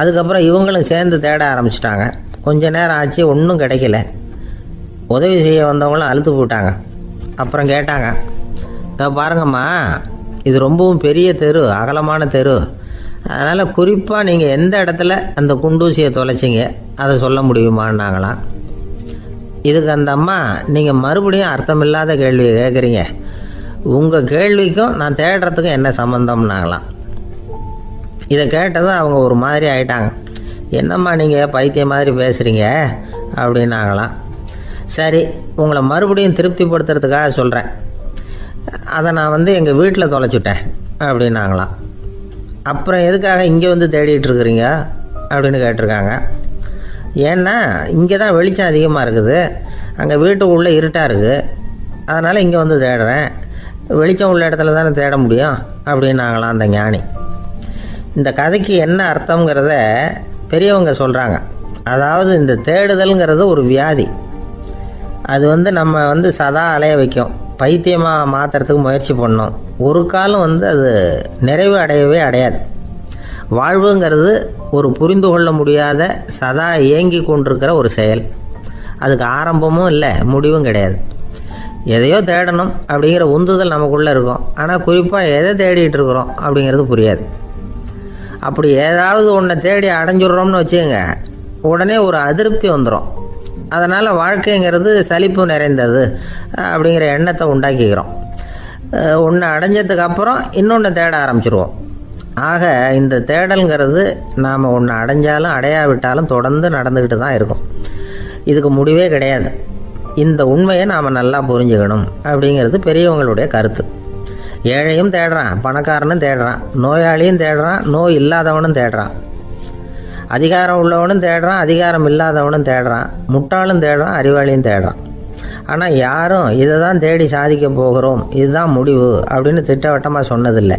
அதுக்கப்புறம் இவங்களும் சேர்ந்து தேட ஆரம்பிச்சிட்டாங்க. கொஞ்ச நேரம் ஆச்சு, ஒன்றும் கிடைக்கல. உதவி செய்ய வந்தவங்களும் அழுத்து போட்டாங்க. அப்புறம் கேட்டாங்க, பாருங்கம்மா, இது ரொம்பவும் பெரிய தெரு, அகலமான தெரு, அதனால் குறிப்பாக நீங்கள் எந்த இடத்துல அந்த குண்டூசியை தொலைச்சிங்க அதை சொல்ல முடியுமான்னாங்களாம். இதுக்கு அந்த அம்மா, நீங்கள் மறுபடியும் அர்த்தமில்லாத கேள்வியை கேட்குறீங்க, உங்கள் கேள்விக்கும் நான் தேடுறதுக்கும் என்ன சம்மந்தம்னாங்களாம். இதை கேட்டதும் அவங்க ஒரு மாதிரி ஆயிட்டாங்க. என்னம்மா நீங்கள் பைத்தியம் மாதிரி பேசுகிறீங்க அப்படின்னாங்களாம். சரி, உங்களை மறுபடியும் திருப்திப்படுத்துறதுக்காக சொல்கிறேன், அதை நான் எங்கள் வீட்டில் தொலைச்சிட்டேன் அப்படின்னாங்களாம். அப்புறம் எதுக்காக இங்கே வந்து தேடிட்டு இருக்கிறீங்க அப்படின்னு கேட்டிருக்காங்க. ஏன்னா இங்கே தான் வெளிச்சம் அதிகமாக இருக்குது, அங்கே வீட்டுக்குள்ளே இருட்டாக இருக்குது, அதனால் இங்கே வந்து தேடுறேன், வெளிச்சம் உள்ள இடத்துல தானே தேட முடியும் அப்படின்னாங்களாம் அந்த ஞானி. இந்த கதைக்கு என்ன அர்த்தங்கிறத பெரியவங்க சொல்கிறாங்க. அதாவது இந்த தேடுதல்ங்கிறது ஒரு வியாதி. அது நம்ம சதா அலைய வைக்கும், பைத்தியமாக மாற்றுறதுக்கு முயற்சி பண்ணோம். ஒரு காலம் அது நிறைவு அடையவே அடையாது. வாழ்வுங்கிறது ஒரு புரிந்து கொள்ள முடியாத சதா இயங்கி கொண்டிருக்கிற ஒரு செயல். அதுக்கு ஆரம்பமும் இல்லை, முடிவும் கிடையாது. எதையோ தேடணும் அப்படிங்கிற உந்துதல் நமக்குள்ளே இருக்கும், ஆனால் குறிப்பாக எதை தேடிட்டு இருக்கிறோம் அப்படிங்கிறது புரியாது. அப்படி ஏதாவது ஒன்றை தேடி அடைஞ்சிடுறோம்னு வச்சுக்கோங்க, உடனே ஒரு அதிருப்தி வந்துடும். அதனால் வாழ்க்கைங்கிறது சலிப்பு நிறைந்தது அப்படிங்கிற எண்ணத்தை உண்டாக்கிக்கிறோம். ஒன்று அடைஞ்சதுக்கு அப்புறம் இன்னொன்று தேட ஆரம்பிச்சிருவோம். ஆக இந்த தேடல்ங்கிறது நாம் ஒன்று அடைஞ்சாலும் அடையாவிட்டாலும் தொடர்ந்து நடந்துக்கிட்டு தான் இருக்கும். இதுக்கு முடிவே கிடையாது. இந்த உண்மையை நாம் நல்லா புரிஞ்சுக்கணும் அப்படிங்கிறது பெரியவங்களுடைய கருத்து. ஏழையும் தேடுறான், பணக்காரனும் தேடுறான், நோயாளியும் தேடுறான், நோய் இல்லாதவனும் தேடுறான், அதிகாரம் உள்ளவனும் தேடுறான், அதிகாரம் இல்லாதவனும் தேடுறான், முட்டாளும் தேடுறான், அறிவாளியும் தேடுறான். ஆனால் யாரும் இதை தான் தேடி சாதிக்க போகிறோம், இதுதான் முடிவு அப்படின்னு திட்டவட்டமாக சொன்னதில்லை.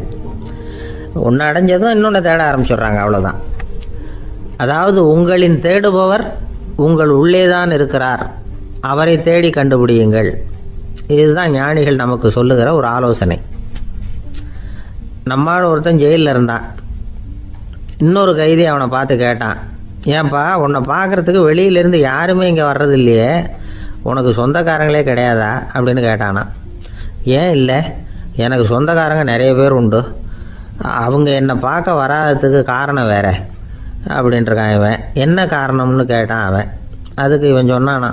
ஒன்று அடைஞ்சதும் இன்னொன்று தேட ஆரம்பிச்சிடுறாங்க, அவ்வளோதான். அதாவது உங்களின் தேடுபவர் உங்கள் உள்ளே தான் இருக்கிறார், அவரை தேடி கண்டுபிடியுங்கள். இதுதான் ஞானிகள் நமக்கு சொல்லுகிற ஒரு ஆலோசனை. நம்மால் ஒருத்தன் ஜெயிலில் இருந்தான். இன்னொரு கைதி அவனை பார்த்து கேட்டான், ஏன்பா உன்னை பார்க்குறதுக்கு வெளியிலேருந்து யாருமே இங்கே வர்றது இல்லையே, உனக்கு சொந்தக்காரங்களே கிடையாதா அப்படின்னு கேட்டானா. ஏன் இல்லை, எனக்கு சொந்தக்காரங்க நிறைய பேர் உண்டு, அவங்க என்னை பார்க்க வராததுக்கு காரணம் வேற அப்படின்ட்டுருக்கான் இவன். என்ன காரணம்னு கேட்டான் அவன். அதுக்கு இவன் சொன்னானா,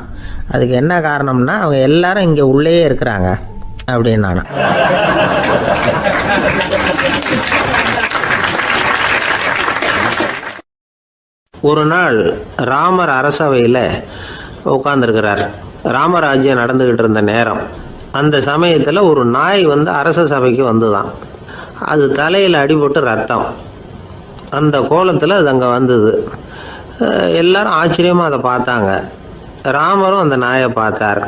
அதுக்கு என்ன காரணம்னா அவங்க எல்லாரும் இங்கே உள்ளேயே இருக்கிறாங்க அப்படின்னானா. ஒரு நாள் ராமர் அரசவையில் உட்கார்ந்துருக்கிறார். ராமராஜ்யம் நடந்துக்கிட்டு இருந்த நேரம். அந்த சமயத்தில் ஒரு நாய் அரச சபைக்கு வந்துதான். அது தலையில் அடிபட்டு ரத்தம். அந்த கோலத்தில் அது அங்கே வந்தது. எல்லாரும் ஆச்சரியமாக அதை பார்த்தாங்க. ராமரும் அந்த நாயை பார்த்தார்.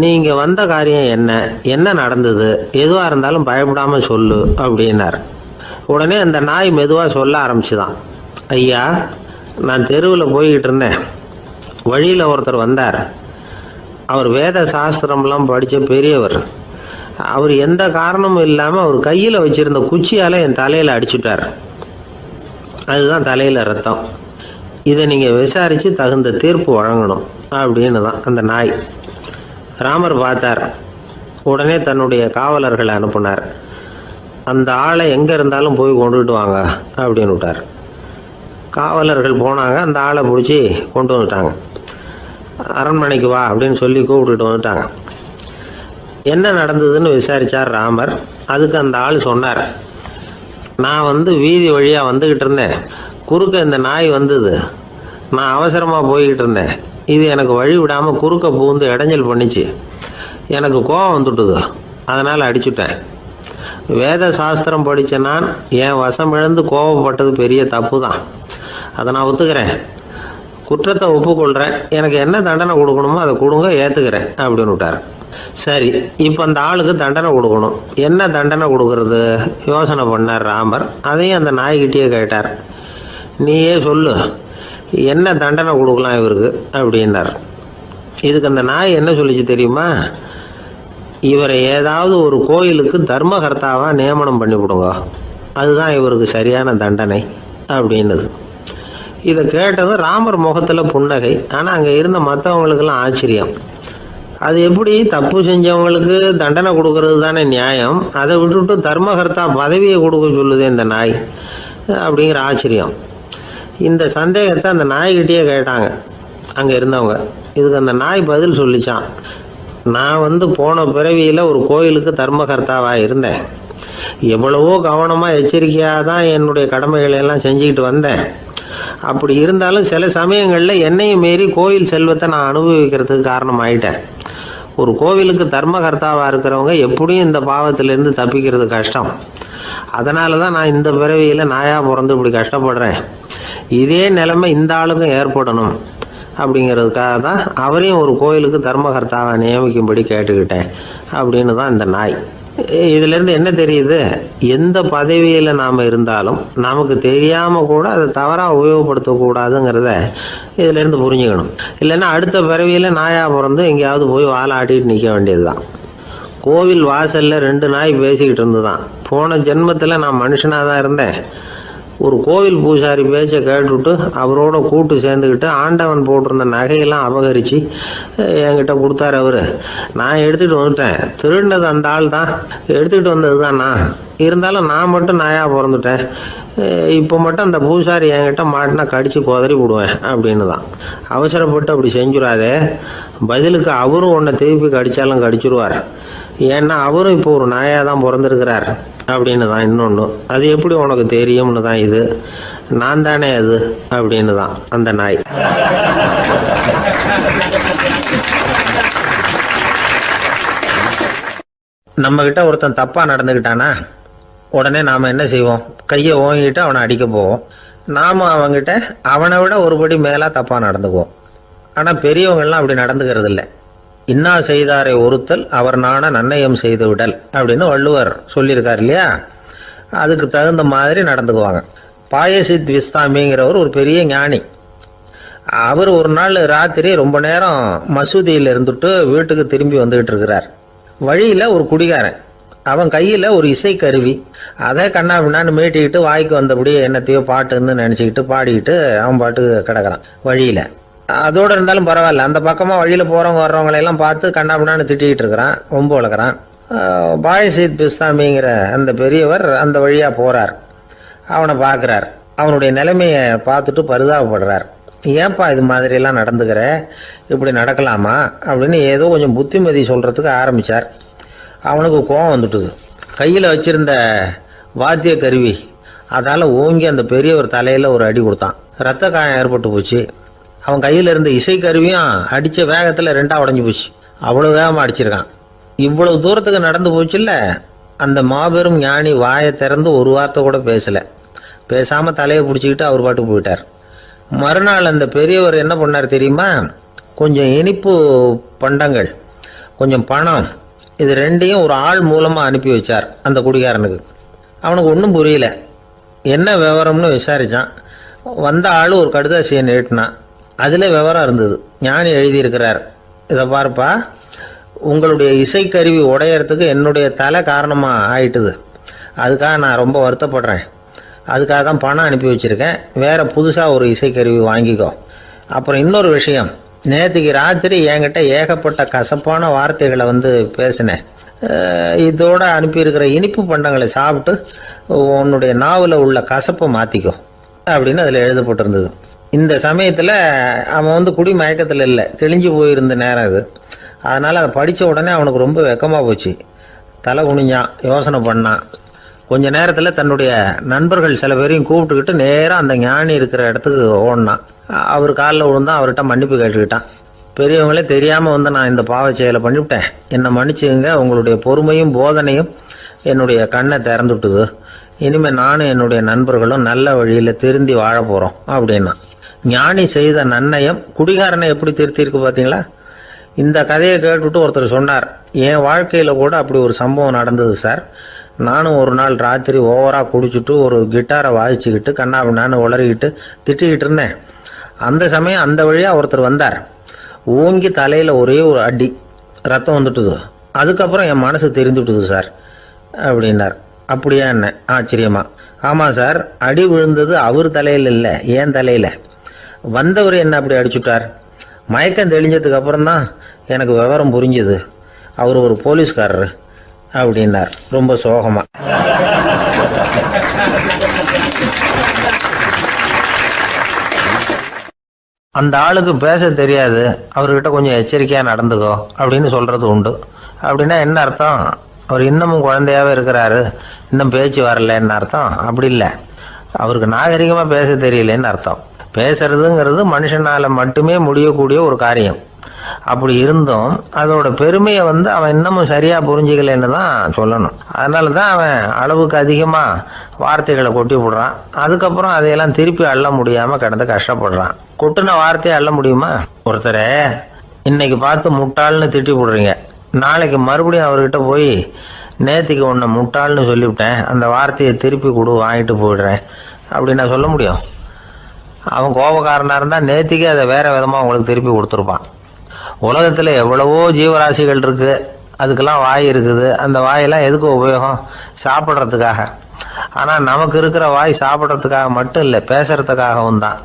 நீங்கள் வந்த காரியம் என்ன, என்ன நடந்தது, எதுவாக இருந்தாலும் பயப்படாமல் சொல்லு அப்படின்னார். உடனே அந்த நாய் மெதுவாக சொல்ல ஆரம்பிச்சுதான். ஐயா, நான் தெருவில் போய்கிட்டு இருந்தேன். வழியில் ஒருத்தர் வந்தார். அவர் வேத சாஸ்திரம்லாம் படித்த பெரியவர். அவர் எந்த காரணமும் இல்லாமல் அவர் கையில் வச்சுருந்த குச்சியால் என் தலையில் அடிச்சுட்டார். அதுதான் தலையில் ரத்தம். இதை நீங்கள் விசாரித்து தகுந்த தீர்ப்பு வழங்கணும் அப்படின்னு தான் அந்த நாய். ராமர் பார்த்தார். உடனே தன்னுடைய காவலர்களை அனுப்புனார். அந்த ஆளை எங்கே இருந்தாலும் போய் கொண்டுகிட்டு வாங்க அப்படின்னு விட்டார். காவலர்கள் போனாங்க. அந்த ஆளை பிடிச்சி கொண்டு வந்துட்டாங்க. அரண்மனைக்கு வா அப்படின்னு சொல்லி கூப்பிட்டுட்டு வந்துட்டாங்க. என்ன நடந்ததுன்னு விசாரித்தார் ராமர். அதுக்கு அந்த ஆள் சொன்னார், நான் வீதி வழியாக வந்துக்கிட்டு இருந்தேன். குறுக்க இந்த நாய் வந்தது. நான் அவசரமாக போய்கிட்டு இருந்தேன். இது எனக்கு வழி விடாமல் குறுக்க பூந்து இடைஞ்சல் பண்ணிச்சு. எனக்கு கோபம் வந்துட்டுது. அதனால் அடிச்சுட்டேன். வேத சாஸ்திரம் படித்த நான் என் வசம் இழந்து கோபப்பட்டது பெரிய தப்பு தான். அதை நான் ஒத்துக்கிறேன். குற்றத்தை ஒப்புக்கொள்கிறேன். எனக்கு என்ன தண்டனை கொடுக்கணுமோ அதை கொடுங்க, ஏற்றுக்கிறேன் அப்படின்னு விட்டார். சரி, இப்போ அந்த ஆளுக்கு தண்டனை கொடுக்கணும். என்ன தண்டனை கொடுக்கறது யோசனை பண்ணார் ராமர். அதையும் அந்த நாய்கிட்டே கேட்டார். நீயே சொல்லு, என்ன தண்டனை கொடுக்கலாம் இவருக்கு அப்படின்னார். இதுக்கு அந்த நாய் என்ன சொல்லிச்சு தெரியுமா? இவரை ஏதாவது ஒரு கோயிலுக்கு தர்மகர்த்தாவாக நியமனம் பண்ணி விடுங்க, அதுதான் இவருக்கு சரியான தண்டனை அப்படின்னுது. இதை கேட்டதும் ராமர் முகத்தில் புன்னகை. ஆனால் அங்கே இருந்த மற்றவங்களுக்கெல்லாம் ஆச்சரியம். அது எப்படி, தப்பு செஞ்சவங்களுக்கு தண்டனை கொடுக்கறது தானே நியாயம், அதை விட்டுவிட்டு தர்மகர்த்தா பதவியை கொடுக்க சொல்லுது இந்த நாய் அப்படிங்கிற ஆச்சரியம். இந்த சந்தேகத்தை அந்த நாய்கிட்டே கேட்டாங்க அங்கே இருந்தவங்க. இதுக்கு அந்த நாய் பதில் சொல்லிச்சான். நான் போன பிறவியில் ஒரு கோயிலுக்கு தர்மகர்த்தாவாக இருந்தேன். எவ்வளவோ கவனமாக எச்சரிக்கையாக தான் என்னுடைய கடமைகளை எல்லாம் செஞ்சுக்கிட்டு வந்தேன். அப்படி இருந்தாலும் சில சமயங்களில் என்னையும் மீறி கோயில் செல்வத்தை நான் அனுபவிக்கிறதுக்கு காரணமாயிட்டேன். ஒரு கோவிலுக்கு தர்மகர்த்தாவாக இருக்கிறவங்க எப்படியும் இந்த பாவத்திலேருந்து தப்பிக்கிறது கஷ்டம். அதனால தான் நான் இந்த பிறவியில் நாயாக பிறந்து இப்படி கஷ்டப்படுறேன். இதே நிலைமை இந்த ஆளுக்கும் ஏற்படணும் அப்படிங்கிறதுக்காக தான் அவரையும் ஒரு கோயிலுக்கு தர்மகர்த்தாவை நியமிக்கும்படி கேட்டுக்கிட்டேன் அப்படின்னு தான் இந்த நாய். இதிலேருந்து என்ன தெரியுது? எந்த பதவியில் நாம் இருந்தாலும் நமக்கு தெரியாமல் கூட அதை தவறாக உபயோகப்படுத்தக்கூடாதுங்கிறத இதிலேருந்து புரிஞ்சுக்கணும். இல்லைன்னா அடுத்த பிறவியில் நாயாக பிறந்து எங்கேயாவது போய் வாழாட்டிட்டு நிற்க வேண்டியது தான். கோவில் வாசலில் 2 நாய் பேசிக்கிட்டு இருந்துதான். போன ஜென்மத்தில் நான் மனுஷனாக தான் இருந்தேன். ஒரு கோவில் பூசாரி பேச்சை கேட்டுவிட்டு அவரோட கூட்டு சேர்ந்துக்கிட்டு ஆண்டவன் போட்டிருந்த நகையெல்லாம் அபகரித்து என்கிட்ட கொடுத்தாரு அவர். நான் எடுத்துகிட்டு வந்துட்டேன். திருடினது அந்த ஆள் தான், எடுத்துக்கிட்டு வந்தது தான் நான். இருந்தாலும் நான் மட்டும் நாயாக பிறந்துட்டேன். இப்போ மட்டும் அந்த பூசாரி என்கிட்ட மாட்டினா கடித்து குதறி விடுவேன் அப்படின்னு தான். அவசரப்பட்டு அப்படி செஞ்சுடாதே. பதிலுக்கு அவரும் உன்னை திருப்பி கடித்தாலும் கடிச்சிருவார். ஏன்னா அவரும் இப்போ ஒரு நாயாக தான் பிறந்திருக்கிறார் அப்படின்னு தான் இன்னொன்று. அது எப்படி உனக்கு தெரியும்னு தான் இது. நான் தானே அது அப்படின்னு தான் அந்த நாய். நம்மக்கிட்ட ஒருத்தன் தப்பாக நடந்துக்கிட்டானா உடனே நாம் என்ன செய்வோம்? கையை ஓங்கிட்டு அவனை அடிக்க போவோம். நாம் அவங்ககிட்ட அவனை விட ஒருபடி மேலாக தப்பாக நடந்துக்குவோம். ஆனால் பெரியவங்கள்லாம் அப்படி நடந்துக்கிறது இல்லை. இன்னா செய்தாரை ஒருத்தல் அவர் நாண நன்னயம் செய்து விடல் அப்படின்னு வள்ளுவர் சொல்லியிருக்கார் இல்லையா? அதுக்கு தகுந்த மாதிரி நடந்துக்குவாங்க. பாயசித் விஸ்தாமிங்கிறவர் ஒரு பெரிய ஞானி. அவர் ஒரு நாள் ராத்திரி ரொம்ப நேரம் மசூதியில் இருந்துட்டு வீட்டுக்கு திரும்பி வந்துகிட்டு இருக்கிறார். வழியில் ஒரு குடிகாரன், அவன் கையில் ஒரு இசைக்கருவி, அதை கண்ணா பின்னான்னு மீட்டிக்கிட்டு வாய்க்கு வந்தபடி என்னத்தையோ பாட்டுன்னு நினச்சிக்கிட்டு பாடிக்கிட்டு அவன் பாட்டுக்கு கிடக்கிறான் வழியில். அதோடு இருந்தாலும் பரவாயில்ல, அந்த பக்கமாக வழியில் போகிறவங்க வர்றவங்களையெல்லாம் பார்த்து கண்ணா பின்னான்னு திட்டிக்கிட்டு இருக்கிறான், ரொம்ப வளர்க்குறான். பாயசீத் பிஸ்தாமிங்கிற அந்த பெரியவர் அந்த வழியாக போகிறார். அவனை பார்க்குறார். அவனுடைய நிலைமையை பார்த்துட்டு பரிதாபப்படுறார். ஏன்பா இது மாதிரிலாம் நடந்துக்கிற, இப்படி நடக்கலாமா அப்படின்னு ஏதோ கொஞ்சம் புத்திமதி சொல்கிறதுக்கு ஆரம்பித்தார். அவனுக்கு கோபம் வந்துட்டுது. கையில் வச்சிருந்த வாத்திய கருவி அதால் ஓங்கி அந்த பெரியவர் தலையில் ஒரு அடி கொடுத்தான். ரத்த காயம் ஏற்பட்டு போச்சு. அவன் கையில் இருந்த இசைக்கருவியும் அடித்த வேகத்தில் ரெண்டாக உடஞ்சி போச்சு. அவ்வளோ வேகமாக அடிச்சிருக்கான். இவ்வளவு தூரத்துக்கு நடந்து போச்சுல்ல. அந்த மாபெரும் ஞானி வாயை திறந்து ஒரு வார்த்தை கூட பேசலை. பேசாமல் தலையை பிடிச்சிக்கிட்டு அவர் பாட்டுக்கு போயிட்டார். மறுநாள் அந்த பெரியவர் என்ன பண்ணார் தெரியுமா? கொஞ்சம் இனிப்பு பண்டங்கள், கொஞ்சம் பணம், இது ரெண்டையும் ஒரு ஆள் மூலமாக அனுப்பி வச்சார் அந்த குடிகாரனுக்கு. அவனுக்கு ஒன்றும் புரியல. என்ன விவரம்னு விசாரித்தான். வந்த ஆள் ஒரு கடுதாசியை நீட்டினான். அதில் விவரம் இருந்தது. ஞானி எழுதியிருக்கிறார், இதை பாருப்பா, உங்களுடைய இசைக்கருவி உடையறதுக்கு என்னுடைய தலை காரணமாக ஆயிட்டுது. அதுக்காக நான் ரொம்ப வருத்தப்படுறேன். அதுக்காக தான் பணம் அனுப்பி வச்சுருக்கேன். வேறு புதுசாக ஒரு இசைக்கருவி வாங்கிக்கோ. அப்புறம் இன்னொரு விஷயம், நேற்றுக்கு ராத்திரி என்கிட்ட ஏகப்பட்ட கசப்பான வார்த்தைகளை பேசினேன். இதோடு அனுப்பியிருக்கிற இனிப்பு பண்டங்களை சாப்பிட்டு உன்னுடைய நாவில் உள்ள கசப்பை மாற்றிக்கோ அப்படின்னு அதில் எழுதப்பட்டிருந்தது. இந்த சமயத்தில் அவன் குடி மயக்கத்தில் இல்லை, தெளிஞ்சு போயிருந்த நேரம் அது. அதனால் அதை படித்த உடனே அவனுக்கு ரொம்ப வெக்கமாக போச்சு. தலை குனிஞ்சான், யோசனை பண்ணான். கொஞ்ச நேரத்தில் தன்னுடைய நண்பர்கள் சில பேரையும் கூப்பிட்டுக்கிட்டு நேராக அந்த ஞானி இருக்கிற இடத்துக்கு ஓடினான். அவர் காலில் விழுந்தான். அவர்கிட்ட மன்னிப்பு கேட்டுக்கிட்டான். பெரியவங்களே தெரியாமல் நான் இந்த பாவ செயலை பண்ணிவிட்டேன், என்னை மன்னிச்சுங்க. உங்களுடைய பொறுமையும் போதனையும் என்னுடைய கண்ணை திறந்துட்டுது. இனிமேல் நானும் என்னுடைய நண்பர்களும் நல்ல வழியில் திருந்தி வாழ போகிறோம் அப்படின்னா. ஞானி செய்த நன்னயம் குடிகாரனை எப்படி திருத்திருக்கு பார்த்தீங்களா? இந்த கதையை கேட்டுவிட்டு ஒருத்தர் சொன்னார், என் வாழ்க்கையில் கூட அப்படி ஒரு சம்பவம் நடந்தது சார். நானும் ஒரு நாள் ராத்திரி ஓவராக குடிச்சிட்டு ஒரு கிட்டாரை வாசிச்சுக்கிட்டு கண்ணாபின்னான்னு உளறிக்கிட்டு திட்டிக்கிட்டு இருந்தேன். அந்த சமயம் அந்த வழியாக ஒருத்தர் வந்தார். ஓங்கி தலையில் ஒரே ஒரு அடி, ரத்தம் வந்துட்டுது. அதுக்கப்புறம் என் மனசு தெரிந்துவிட்டுது சார் அப்படின்னார். அப்படியா என்ன ஆச்சரியமா? ஆமாம் சார், அடி விழுந்தது அவர் தலையில் இல்லை, என் தலையில். வந்தவர் என்ன அப்படி அடிச்சுட்டார். மயக்கம் தெளிஞ்சதுக்கு அப்புறம்தான் எனக்கு விவரம் புரிஞ்சுது. அவர் ஒரு போலீஸ்காரர் அப்படின்னார் ரொம்ப சோகமா. அந்த ஆளுக்கு பேச தெரியாது, அவர்கிட்ட கொஞ்சம் எச்சரிக்கையாக நடந்துக்கோ அப்படின்னு சொல்கிறது உண்டு. அப்படின்னா என்ன அர்த்தம்? அவர் இன்னமும் குழந்தையாகவே இருக்கிறாரு, இன்னும் பேச்சு வரலன்னு அர்த்தம்? அப்படி இல்லை, அவருக்கு நாகரிகமாக பேச தெரியலன்னு அர்த்தம். பேசுறதுங்கிறது மனுஷனால் மட்டுமே முடியக்கூடிய ஒரு காரியம். அப்படி இருந்தும் அதோட பெருமையை அவன் இன்னமும் சரியாக புரிஞ்சிக்கலன்னு தான் சொல்லணும். அதனால தான் அவன் அளவுக்கு அதிகமாக வார்த்தைகளை கொட்டி விடுறான். அதுக்கப்புறம் அதையெல்லாம் திருப்பி அள்ள முடியாமல் கிடந்து கஷ்டப்படுறான். கொட்டின வார்த்தையை அள்ள முடியுமா? ஒருத்தரை இன்னைக்கு பார்த்து முட்டாள்னு திட்டி விடுறீங்க, நாளைக்கு மறுபடியும் அவர்கிட்ட போய் நேற்றுக்கு உன்னை முட்டாள்னு சொல்லிவிட்டேன், அந்த வார்த்தையை திருப்பி கொடு, வாங்கிட்டு போயிடுறேன் அப்படின்னு நான் சொல்ல முடியும்? அவன் கோபக்காரனாக இருந்தால் நேற்றுக்கே அதை வேறு விதமாக உங்களுக்கு திருப்பி கொடுத்துருப்பான். உலகத்தில் எவ்வளவோ ஜீவராசிகள் இருக்குது, அதுக்கெல்லாம் வாய் இருக்குது. அந்த வாயெல்லாம் எதுக்கு உபயோகம்? சாப்பிட்றதுக்காக. ஆனால் நமக்கு இருக்கிற வாய் சாப்பிட்றதுக்காக மட்டும் இல்லை, பேசுறதுக்காகவும் தான்.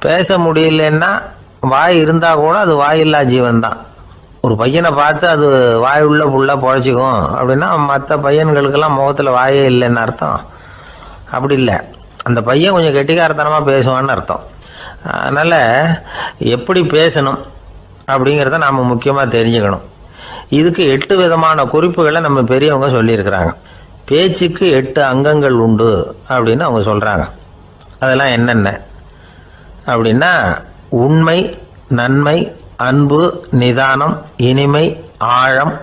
பேச முடியலன்னா வாய் இருந்தால் கூட அது வாயில்லா ஜீவன் தான். ஒரு பையனை பார்த்து அது வாய் உள்ள புல்லாக பொழைச்சிக்கும் அப்படின்னா மற்ற பையன்களுக்கெல்லாம் முகத்தில் வாயே இல்லைன்னு அர்த்தம்? அப்படி இல்லை, அந்த பையன் கொஞ்சம் கெட்டிக்காரத்தனமாக பேசுவான்னு அர்த்தம். அதனால் எப்படி பேசணும் அப்படிங்கிறத நாம் முக்கியமாக தெரிஞ்சுக்கணும். இதுக்கு 8 விதமான குறிப்புகளை நம்ம பெரியவங்க சொல்லியிருக்கிறாங்க. பேச்சுக்கு 8 அங்கங்கள் உண்டு அப்படின்னு அவங்க சொல்கிறாங்க. அதெல்லாம் என்னென்ன அப்படின்னா, உண்மை, நன்மை, அன்பு, நிதானம், இனிமை, ஆழம்,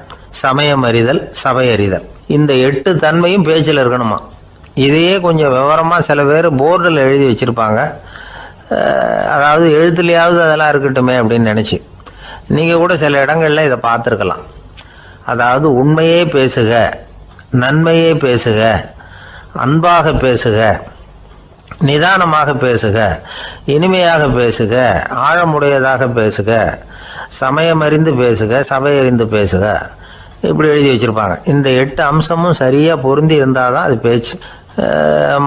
சமயமறிதல், சபையறிதல். இந்த 8 தன்மையும் பேச்சில் இருக்கணுமா. இதையே கொஞ்சம் விவரமாக சில பேர் போர்டில் எழுதி வச்சுருப்பாங்க. அதாவது எழுத்துலையாவது அதெல்லாம் இருக்கட்டுமே அப்படின்னு நினச்சி நீங்கள் கூட சில இடங்களில் இதை பார்த்துருக்கலாம். அதாவது உண்மையே பேசுக, நன்மையே பேசுக, அன்பாக பேசுக, நிதானமாக பேசுக, இனிமையாக பேசுக, ஆழமுடையதாக பேசுக, சமயமறிந்து பேசுக, சபையறிந்து பேசுக, இப்படி எழுதி வச்சுருப்பாங்க. இந்த 8 அம்சமும் சரியாக பொருந்தி இருந்தால் தான் அது பேச்சு.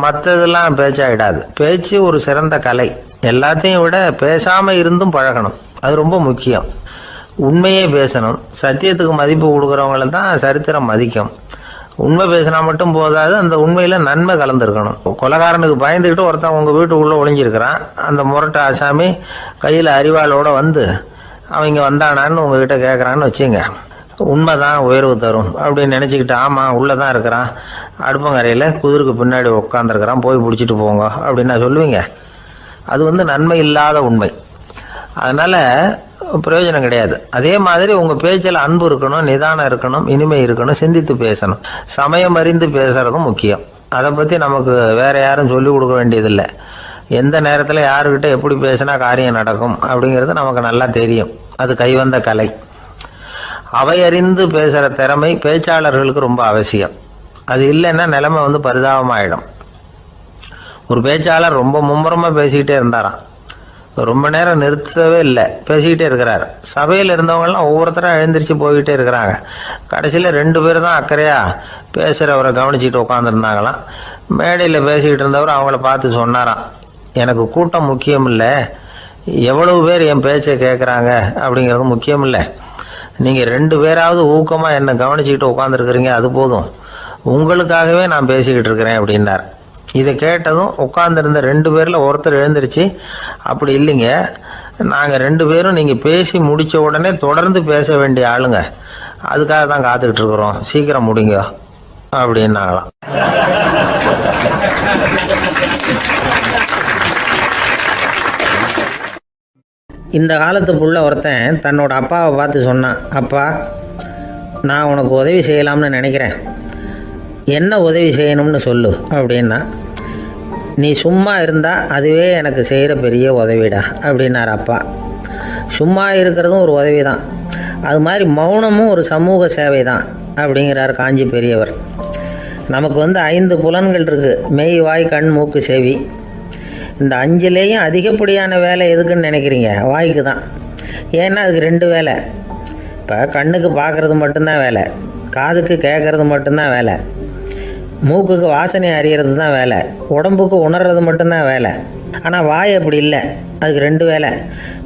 மற்றதெல்லாம் பேச்சாகிடாது. பேச்சு ஒரு சிறந்த கலை. எல்லாத்தையும் விட பேசாமல் இருந்தும் பழகணும், அது ரொம்ப முக்கியம். உண்மையே பேசணும். சத்தியத்துக்கு மதிப்பு கொடுக்குறவங்கள தான் சரித்திரம் மதிக்கும். உண்மை பேசினா மட்டும் போதாது, அந்த உண்மையில் நன்மை கலந்துருக்கணும். கொலைகாரனுக்கு பயந்துக்கிட்டு ஒருத்தன் உங்கள் வீட்டுக்குள்ளே ஒளிஞ்சிருக்கிறான். அந்த முரட்டு ஆசாமி கையில் அறிவாளோடு வந்து அவங்க வந்தானான்னு உங்ககிட்ட கேட்குறான்னு வச்சுங்க. உண்மைதான் உயர்வு தரும் அப்படின்னு நினச்சிக்கிட்டு, ஆமாம் உள்ளே தான் இருக்கிறான், அடுப்பங்கரையில் குதிருக்கு பின்னாடி உட்காந்துருக்கிறான், போய் பிடிச்சிட்டு போங்க அப்படின்னு நான் சொல்லுவீங்க. அது நன்மை இல்லாத உண்மை. அதனால் பிரயோஜனம் கிடையாது. அதே மாதிரி உங்கள் பேச்சில் அன்பு இருக்கணும், நிதானம் இருக்கணும், இனிமை இருக்கணும், சிந்தித்து பேசணும், சமயம் அறிந்து பேசுகிறதும் முக்கியம். அதை பற்றி நமக்கு வேறு யாரும் சொல்லிக் கொடுக்க வேண்டியதில்லை. எந்த நேரத்தில் யாருக்கிட்ட எப்படி பேசினா காரியம் நடக்கும் அப்படிங்கிறது நமக்கு நல்லா தெரியும். அது கைவந்த கலை. அவையறிந்து பேசுகிற திறமை பேச்சாளர்களுக்கு ரொம்ப அவசியம். அது இல்லைன்னா நிலைமை பரிதாபமாயிடும். ஒரு பேச்சாளர் ரொம்ப மும்முரமாக பேசிக்கிட்டே இருந்தாராம். ரொம்ப நேரம் நிறுத்தவே இல்லை, பேசிக்கிட்டே இருக்கிறார். சபையில் இருந்தவங்கலாம் ஒவ்வொருத்தராக எழுந்திரிச்சு போய்கிட்டே இருக்கிறாங்க. கடைசியில் 2 பேர் தான் அக்கறையாக பேசுகிறவரை கவனிச்சிட்டு உட்காந்துருந்தாங்களாம். மேடையில் பேசிக்கிட்டு இருந்தவர் அவங்கள பார்த்து சொன்னாராம், எனக்கு கூட்டம் முக்கியம் இல்லை, எவ்வளவு பேர் என் பேச்சை கேட்குறாங்க அப்படிங்கிறது முக்கியம் இல்லை. நீங்கள் 2 பேராவது ஊக்கமாக என்னை கவனிச்சிக்கிட்டு உட்காந்துருக்குறீங்க, அது போதும். உங்களுக்காகவே நான் பேசிக்கிட்டு இருக்கிறேன் அப்படின்னார். இதை கேட்டதும் உட்காந்துருந்த 2 பேரில் ஒருத்தர் எழுந்திருச்சு, அப்படி இல்லைங்க, நாங்கள் 2 பேரும் நீங்கள் பேசி முடித்த உடனே தொடர்ந்து பேச வேண்டிய ஆளுங்க, அதுக்காக தான் காத்துக்கிட்டு இருக்கிறோம், சீக்கிரம் முடிங்க அப்படின்னாங்களாம். இந்த காலத்துக்குள்ள ஒருத்தன் தன்னோட அப்பாவை பார்த்து சொன்னான், அப்பா நான் உனக்கு உதவி செய்யலாம்னு நினைக்கிறேன், என்ன உதவி செய்யணும்னு சொல்லு அப்படின்னா. நீ சும்மா இருந்தால் அதுவே எனக்கு செய்கிற பெரிய உதவிடா அப்படின்னார் அப்பா. சும்மா இருக்கிறதும் ஒரு உதவி தான், அது மாதிரி மௌனமும் ஒரு சமூக சேவை தான் அப்படிங்கிறார் காஞ்சி பெரியவர். நமக்கு 5 புலன்கள் இருக்குது, மெய், வாய், கண், மூக்கு, செவி. இந்த 5லேயும் அதிகப்படியான வேலை எதுக்குன்னு நினைக்கிறீங்க? வாய்க்கு தான். ஏன்னா அதுக்கு 2 வேலை. இப்போ கண்ணுக்கு பார்க்குறது மட்டும்தான் வேலை, காதுக்கு கேட்குறது மட்டும்தான் வேலை, மூக்குக்கு வாசனை அறியறது தான் வேலை, உடம்புக்கு உணர்றது மட்டும்தான் வேலை. ஆனால் வாய் அப்படி இல்லை, அதுக்கு 2 வேலை.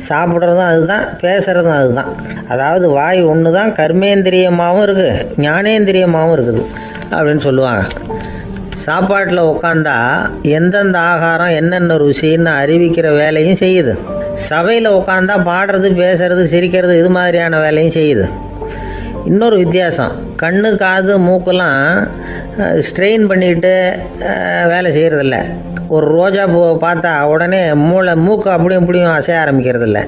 சாப்பிட்றதும் அதுதான், பேசுகிறதும் அதுதான். அதாவது வாய் ஒன்று தான் கர்மேந்திரியமாகவும் இருக்குது, ஞானேந்திரியமாகவும் இருக்குது அப்படின்னு சொல்லுவாங்க. சாப்பாட்டில் உட்காந்தா எந்தெந்த ஆகாரம் என்னென்ன ருசின்னு அறிவிக்கிற வேலையும் செய்யுது. சபையில் உட்காந்தா பாடுறது, பேசுறது, சிரிக்கிறது, இது மாதிரியான வேலையும் செய்யுது. இன்னொரு வித்தியாசம், கண்ணு, காது, மூக்கெல்லாம் ஸ்ட்ரெயின் பண்ணிக்கிட்டு வேலை செய்கிறதில்ல. ஒரு ரோஜா பூவை பார்த்தா உடனே மூக்கு அப்படியும் இப்படியும் அசைய ஆரம்பிக்கிறதில்ல.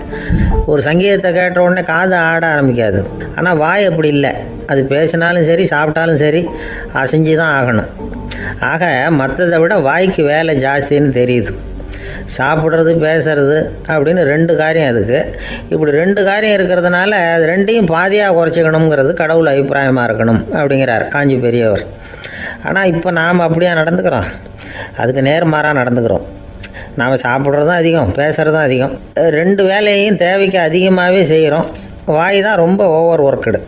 ஒரு சங்கீதத்தை கேட்ட உடனே காது ஆட ஆரம்பிக்காது. ஆனால் வாய் அப்படி இல்லை, அது பேசினாலும் சரி சாப்பிட்டாலும் சரி அசைஞ்சு தான் ஆகணும். ஆக மற்றதை விட வாய்க்கு வேலை ஜாஸ்தின்னு தெரியுது. சாப்பிட்றது, பேசுறது அப்படின்னு 2 காரியம் அதுக்கு. இப்படி 2 காரியம் இருக்கிறதுனால அது 2ஐயும் பாதியாக குறைச்சிக்கணுங்கிறது கடவுள் அபிப்பிராயமாக இருக்கணும் அப்படிங்கிறார் காஞ்சி பெரியவர். ஆனால் இப்போ நாம் அப்படியா நடந்துக்கிறோம்? அதுக்கு நேர்மாறாக நடந்துக்கிறோம். நாம் சாப்பிட்றதும் அதிகம், பேசுகிறதும் அதிகம். 2 வேலையையும் தேவைக்கு அதிகமாகவே செய்கிறோம். வாய் தான் ரொம்ப ஓவர் ஒர்க்குடு.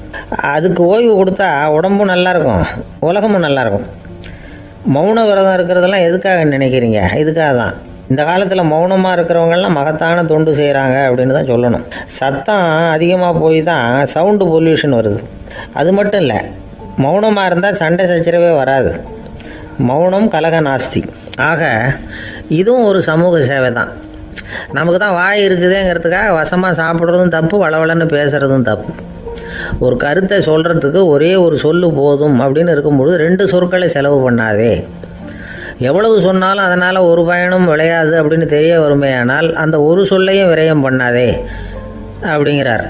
அதுக்கு ஓய்வு கொடுத்தா உடம்பும் நல்லாயிருக்கும், உலகமும் நல்லாயிருக்கும். மௌன விரதம் இருக்கிறதெல்லாம் எதுக்காக நினைக்கிறீங்க? இதுக்காக தான். இந்த காலத்தில் மௌனமாக இருக்கிறவங்கெல்லாம் மகத்தான தொண்டு செய்கிறாங்க அப்படின்னு தான் சொல்லணும். சத்தம் அதிகமாக போய் தான் சவுண்டு பொல்யூஷன் வருது. அது மட்டும் இல்லை, மௌனமாக இருந்தால் சண்டை சச்சரவே வராது. மௌனம் கலக நாஸ்தி. ஆக இதுவும் ஒரு சமூக சேவை தான். நமக்கு தான் வாய் இருக்குதுங்கிறதுக்காக வசமாக சாப்பிட்றதும் தப்பு, வளவளன்னு பேசுகிறதும் தப்பு. ஒரு கருத்தை சொல்கிறதுக்கு ஒரே ஒரு சொல்லு போதும் அப்படின்னு இருக்கும்பொழுது 2 சொற்களை செலவு பண்ணாதே. எவ்வளவு சொன்னாலும் அதனால் ஒரு பயனும் விளையாது அப்படின்னு தெரிய வருமேயானால் அந்த ஒரு சொல்லையும் விரயம் பண்ணாதே அப்படிங்கிறார்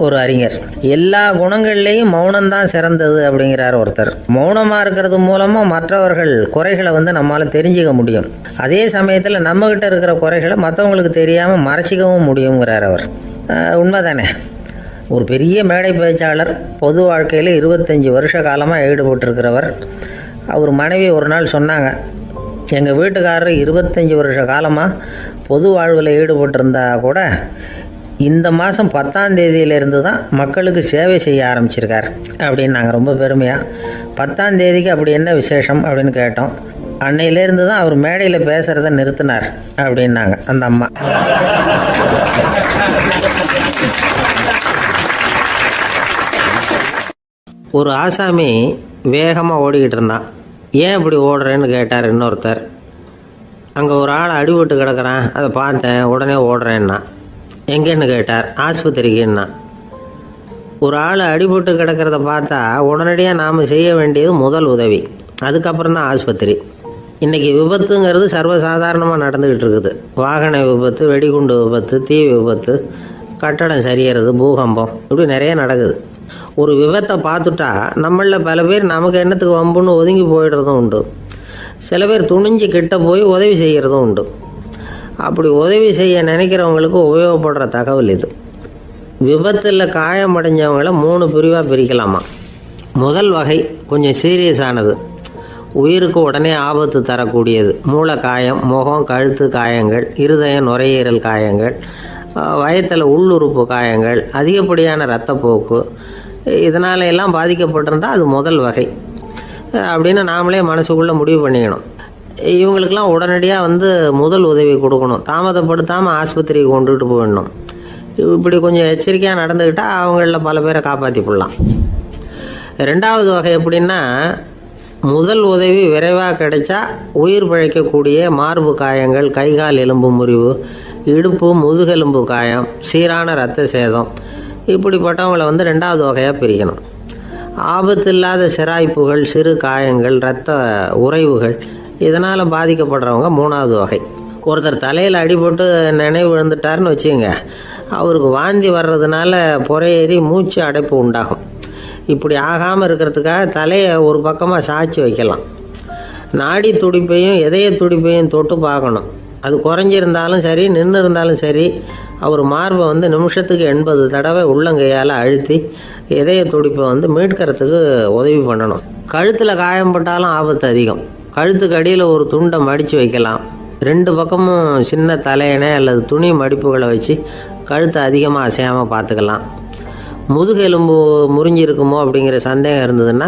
ஒரு அறிஞர். எல்லா குணங்கள்லேயும் மௌனம்தான் சிறந்தது அப்படிங்கிறார் ஒருத்தர். மௌனமாக இருக்கிறது மூலமாக மற்றவர்கள் குறைகளை நம்மளால் தெரிஞ்சிக்க முடியும். அதே சமயத்தில் நம்மக்கிட்ட இருக்கிற குறைகளை மற்றவங்களுக்கு தெரியாமல் மறைச்சிக்கவும் முடியுங்கிறார் அவர். உண்மைதானே? ஒரு பெரிய மேடை பேச்சாளர், பொது வாழ்க்கையில் 25 வருஷ காலமாக ஈடுபட்டிருக்கிறவர். அவர் மனைவி ஒரு நாள் சொன்னாங்க, எங்கள் வீட்டுக்காரர் 25 வருஷ காலமாக பொது வாழ்வில் ஈடுபட்டிருந்தா கூட இந்த மாதம் 10ஆம் தேதியிலேருந்து தான் மக்களுக்கு சேவை செய்ய ஆரம்பிச்சிருக்கார் அப்படின்னு நாங்கள் ரொம்ப பெருமையாக. 10ஆம் தேதிக்கு அப்படி என்ன விசேஷம் அப்படின்னு கேட்டோம். அன்னையிலேருந்து தான் அவர் மேடையில் பேசுகிறத நிறுத்தினார் அப்படின்னாங்க அந்த அம்மா. ஒரு ஆசாமி வேகமாக ஓடிக்கிட்டு இருந்தான். ஏன் இப்படி ஓடுறேன்னு கேட்டார் இன்னொருத்தர். அங்கே ஒரு ஆள் அடிபட்டு கிடக்கிறான், அதை பார்த்தேன், உடனே ஓடுறேன்னா. எங்கேன்னு கேட்டார். ஆஸ்பத்திரிக்குன்னா. ஒரு ஆள் அடிபட்டு கிடக்கிறத பார்த்தா உடனடியாக நாம் செய்ய வேண்டியது முதல் உதவி, அதுக்கப்புறம் தான் ஆஸ்பத்திரி. இன்றைக்கி விபத்துங்கிறது சர்வசாதாரணமாக நடந்துக்கிட்டு இருக்குது. வாகன விபத்து, வெடிகுண்டு விபத்து, தீ விபத்து, கட்டடம் சரியறது, பூகம்பம், இப்படி நிறைய நடக்குது. ஒரு விபத்தை பார்த்துட்டா நம்மளில் பல பேர் நமக்கு என்னத்துக்கு வம்புன்னு ஒதுங்கி போயிடுறதும் உண்டு. சில பேர் துணிஞ்சு கிட்ட போய் உதவி செய்கிறதும் உண்டு. அப்படி உதவி செய்ய நினைக்கிறவங்களுக்கு உபயோகப்படுற தகவல் இது. விபத்தில் காயமடைஞ்சவங்களை 3 பிரிவாக பிரிக்கலாமா. முதல் வகை கொஞ்சம் சீரியஸானது, உயிருக்கு உடனே ஆபத்து தரக்கூடியது. மூளை காயம், முகம், கழுத்து காயங்கள், இருதயம், நுரையீரல் காயங்கள், வயத்தில் உள்ளுறுப்பு காயங்கள், அதிகப்படியான இரத்தப்போக்கு, இதனால எல்லாம் பாதிக்கப்பட்டிருந்தால் அது முதல் வகை அப்படின்னு நாமளே மனசுக்குள்ளே முடிவு பண்ணிக்கணும். இவங்களுக்கெல்லாம் உடனடியாக முதல் உதவி கொடுக்கணும். தாமதப்படுத்தாமல் ஆஸ்பத்திரிக்கு கொண்டுகிட்டு போயிடணும். இப்படி கொஞ்சம் எச்சரிக்கையாக நடந்துக்கிட்டால் அவங்களில் பல பேரை காப்பாற்றி போடலாம். 2வது வகை எப்படின்னா, முதல் உதவி விரைவாக கிடைச்சா உயிர் பிழைக்கக்கூடிய மார்பு காயங்கள், கைகால் எலும்பு முறிவு, இடுப்பு முதுகெலும்பு காயம், சீரான இரத்த சேதம், இப்படிப்பட்டவங்களை 2வது வகையாக பிரிக்கணும். ஆபத்து இல்லாத சிராய்ப்புகள், சிறு காயங்கள், இரத்த உறைவுகள், இதனால் பாதிக்கப்படுறவங்க 3வது வகை. ஒருத்தர் தலையில் அடிபட்டு நினைவு விழுந்துட்டாருன்னு வச்சுங்க, அவருக்கு வாந்தி வர்றதுனால புறையேறி மூச்சு அடைப்பு உண்டாகும். இப்படி ஆகாமல் இருக்கிறதுக்காக தலையை ஒரு பக்கமாக சாய்ச்சி வைக்கலாம். நாடி துடிப்பையும் இதய துடிப்பையும் தொட்டு பார்க்கணும். அது குறைஞ்சிருந்தாலும் சரி, நின்று இருந்தாலும் சரி, அவர் மார்பை நிமிஷத்துக்கு 80 தடவை உள்ளங்கையால் அழுத்தி இதய துடிப்பை மீட்கிறதுக்கு உதவி பண்ணணும். கழுத்தில் காயம்பட்டாலும் ஆபத்து அதிகம். கழுத்துக்கு அடியில் ஒரு துண்டை மடித்து வைக்கலாம். 2 பக்கமும் சின்ன தலையணை அல்லது துணி மடிப்புகளை வச்சு கழுத்தை அதிகமாக அசையாமல் பார்த்துக்கலாம். முதுகெலும்பு முறிஞ்சிருக்குமோ அப்படிங்கிற சந்தேகம் இருந்ததுன்னா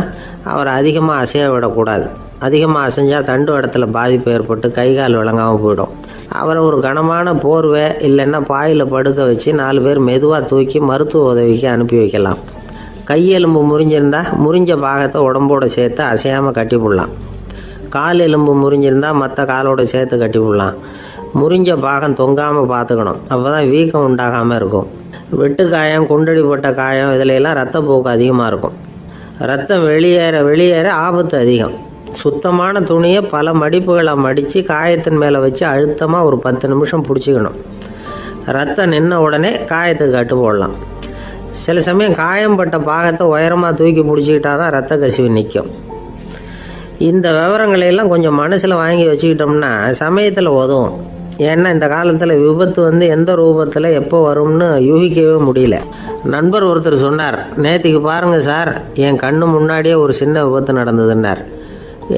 அவரை அதிகமாக அசைய விடக்கூடாது. அதிகமாக அசைஞ்சால் தண்டு இடத்துல பாதிப்பு ஏற்பட்டு கை கால் விளங்காமல் போயிடும். அவரை ஒரு கனமான போர்வை இல்லைன்னா பாயில் படுக்க வச்சு 4 பேர் மெதுவாக தூக்கி மருத்துவ உதவிக்கு அனுப்பி வைக்கலாம். கையெலும்பு முறிஞ்சிருந்தால் முறிஞ்ச பாகத்தை உடம்போடு சேர்த்து அசையாமல் கட்டி போடலாம். கால் எலும்பு முறிஞ்சிருந்தால் மற்ற காலோடு சேர்த்து கட்டி போடலாம். முறிஞ்ச பாகம் தொங்காமல் பார்த்துக்கணும், அப்போ தான் வீக்கம் உண்டாகாமல் இருக்கும். வெட்டு காயம், குண்டடிப்பட்ட காயம், இதிலெல்லாம் ரத்தப்போக்கு அதிகமாக இருக்கும். ரத்தம் வெளியேற ஆபத்து அதிகம். சுத்தமான துணியை பல மடிப்புகளை மடித்து காயத்தின் மேலே வச்சு அழுத்தமாக ஒரு 10 நிமிஷம் பிடிச்சிக்கணும். ரத்தம் நின்ன உடனே காயத்துக்கு கட்டு போடலாம். சில சமயம் காயம்பட்ட பாகத்தை உயரமாக தூக்கி பிடிச்சிக்கிட்டா தான் ரத்த கசிவு நிற்கும். இந்த விவரங்களையெல்லாம் கொஞ்சம் மனசில் வாங்கி வச்சுக்கிட்டோம்னா சமயத்தில் உதவும். ஏன்னா இந்த காலத்தில் விபத்து எந்த ரூபத்தில் எப்போ வரும்னு யூகிக்கவே முடியல. நண்பர் ஒருத்தர் சொன்னார், நேற்றுக்கு பாருங்கள் சார், என் கண்ணு முன்னாடியே ஒரு சின்ன விபத்து நடந்ததுன்னார்.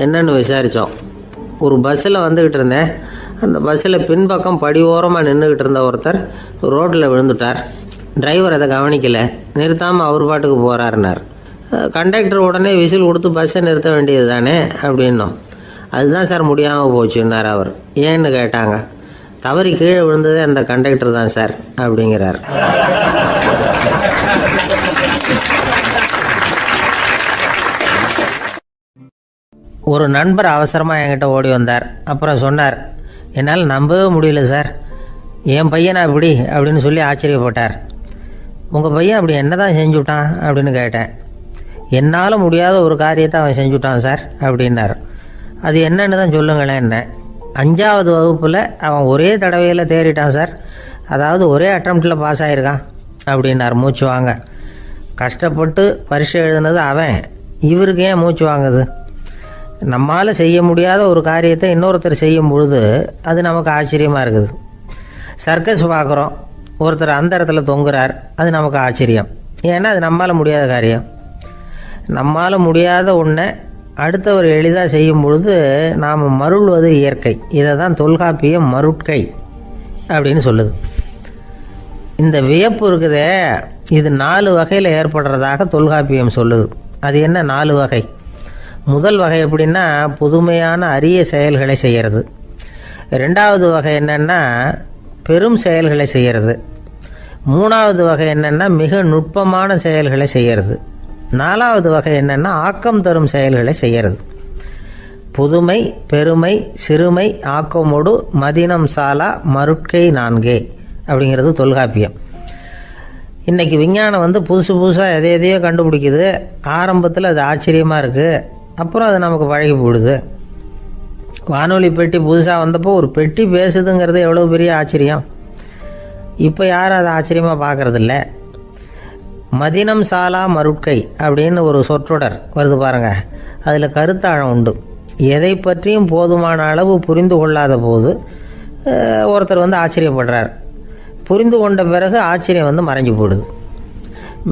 என்னன்னு விசாரித்தோம். ஒரு பஸ்ஸில் வந்துக்கிட்டு இருந்தேன். அந்த பஸ்ஸில் பின்பக்கம் படி ஓரமாக நின்றுக்கிட்டு இருந்த ஒருத்தர் ரோட்டில் விழுந்துட்டார். டிரைவர் அதை கவனிக்கலை, நிறுத்தாமல் அவர் பாட்டுக்கு போகிறாருனார். கண்டக்டர் உடனே விசில் கொடுத்து பஸ்ஸை நிறுத்த வேண்டியது தானே அப்படின்னோம். அதுதான் சார் முடியாமல் போச்சுன்னார் அவர். ஏன்னு கேட்டாங்க. தவறி கீழே விழுந்ததே அந்த கண்டக்டர் தான் சார் அப்படிங்கிறார். ஒரு நண்பர் அவசரமாக என்கிட்ட ஓடி வந்தார். அப்புறம் சொன்னார், என்னால் நம்பவே முடியல சார், என் பையனா இப்படி அப்படின்னு சொல்லி ஆச்சரியப்பட்டார். உங்கள் பையன் அப்படி என்ன தான் செஞ்சுட்டான் அப்படின்னு கேட்டேன். என்னால் முடியாத ஒரு காரியத்தை அவன் செஞ்சுட்டான் சார் அப்படின்னார். அது என்னன்னு தான் சொல்லுங்களேன். என்ன 5வது வகுப்பில் அவன் ஒரே தடவையில் தேறிட்டான் சார். அதாவது ஒரே அட்டம்ப்டில் பாஸ் ஆகிருக்கான் அப்படின்னார் மூச்சு வாங்க. கஷ்டப்பட்டு பரீட்சை எழுதுனது அவன், இவருக்கு ஏன் மூச்சு வாங்குது? நம்மால் செய்ய முடியாத ஒரு காரியத்தை இன்னொருத்தர் செய்யும் பொழுது அது நமக்கு ஆச்சரியமாக இருக்குது. சர்க்கஸ் பார்க்குறோம், ஒருத்தர் அந்த இடத்துல தொங்குறார், அது நமக்கு ஆச்சரியம். ஏன்னா அது நம்மால் முடியாத காரியம். நம்மால் முடியாத ஒன்றை அடுத்தவர் எளிதாக செய்யும் பொழுது நாம் மருள்வது இயற்கை. இதை தான் தொல்காப்பியம் மருட்கை அப்படின்னு சொல்லுது. இந்த வியப்பு இருக்குதே, இது 4 வகையில் ஏற்படுறதாக தொல்காப்பியம் சொல்லுது. அது என்ன 4 வகை? முதல் வகை எப்படின்னா புதுமையான அரிய செயல்களை செய்கிறது. 2வது வகை என்னென்னா பெரும் செயல்களை செய்கிறது. 3வது வகை என்னென்னா மிக நுட்பமான செயல்களை செய்கிறது. 4வது வகை என்னென்னா ஆக்கம் தரும் செயல்களை செய்கிறது. புதுமை, பெருமை, சிறுமை, ஆக்கமோடு மதினம் சாலா மருட்கை 4 அப்படிங்கிறது தொல்காப்பியம். இன்றைக்கி விஞ்ஞானம் புதுசு புதுசாக எதையோ கண்டுபிடிக்குது. ஆரம்பத்தில் அது ஆச்சரியமாக இருக்குது, அப்புறம் அது நமக்கு பழகி போடுது. வானொலி பெட்டி புதுசாக வந்தப்போ ஒரு பெட்டி பேசுதுங்கிறது எவ்வளோ பெரிய ஆச்சரியம். இப்போ யாரும் அதை ஆச்சரியமாக பார்க்குறதில்ல. மதினம் சாலா மருட்கை அப்படின்னு ஒரு சொற்றொடர் வருது பாருங்க. அதில் கருத்தாழம் உண்டு. எதை பற்றியும் போதுமான அளவு புரிந்து கொள்ளாத போது ஒருத்தர் ஆச்சரியப்படுறார். புரிந்து கொண்ட பிறகு ஆச்சரியம் மறைஞ்சு போடுது.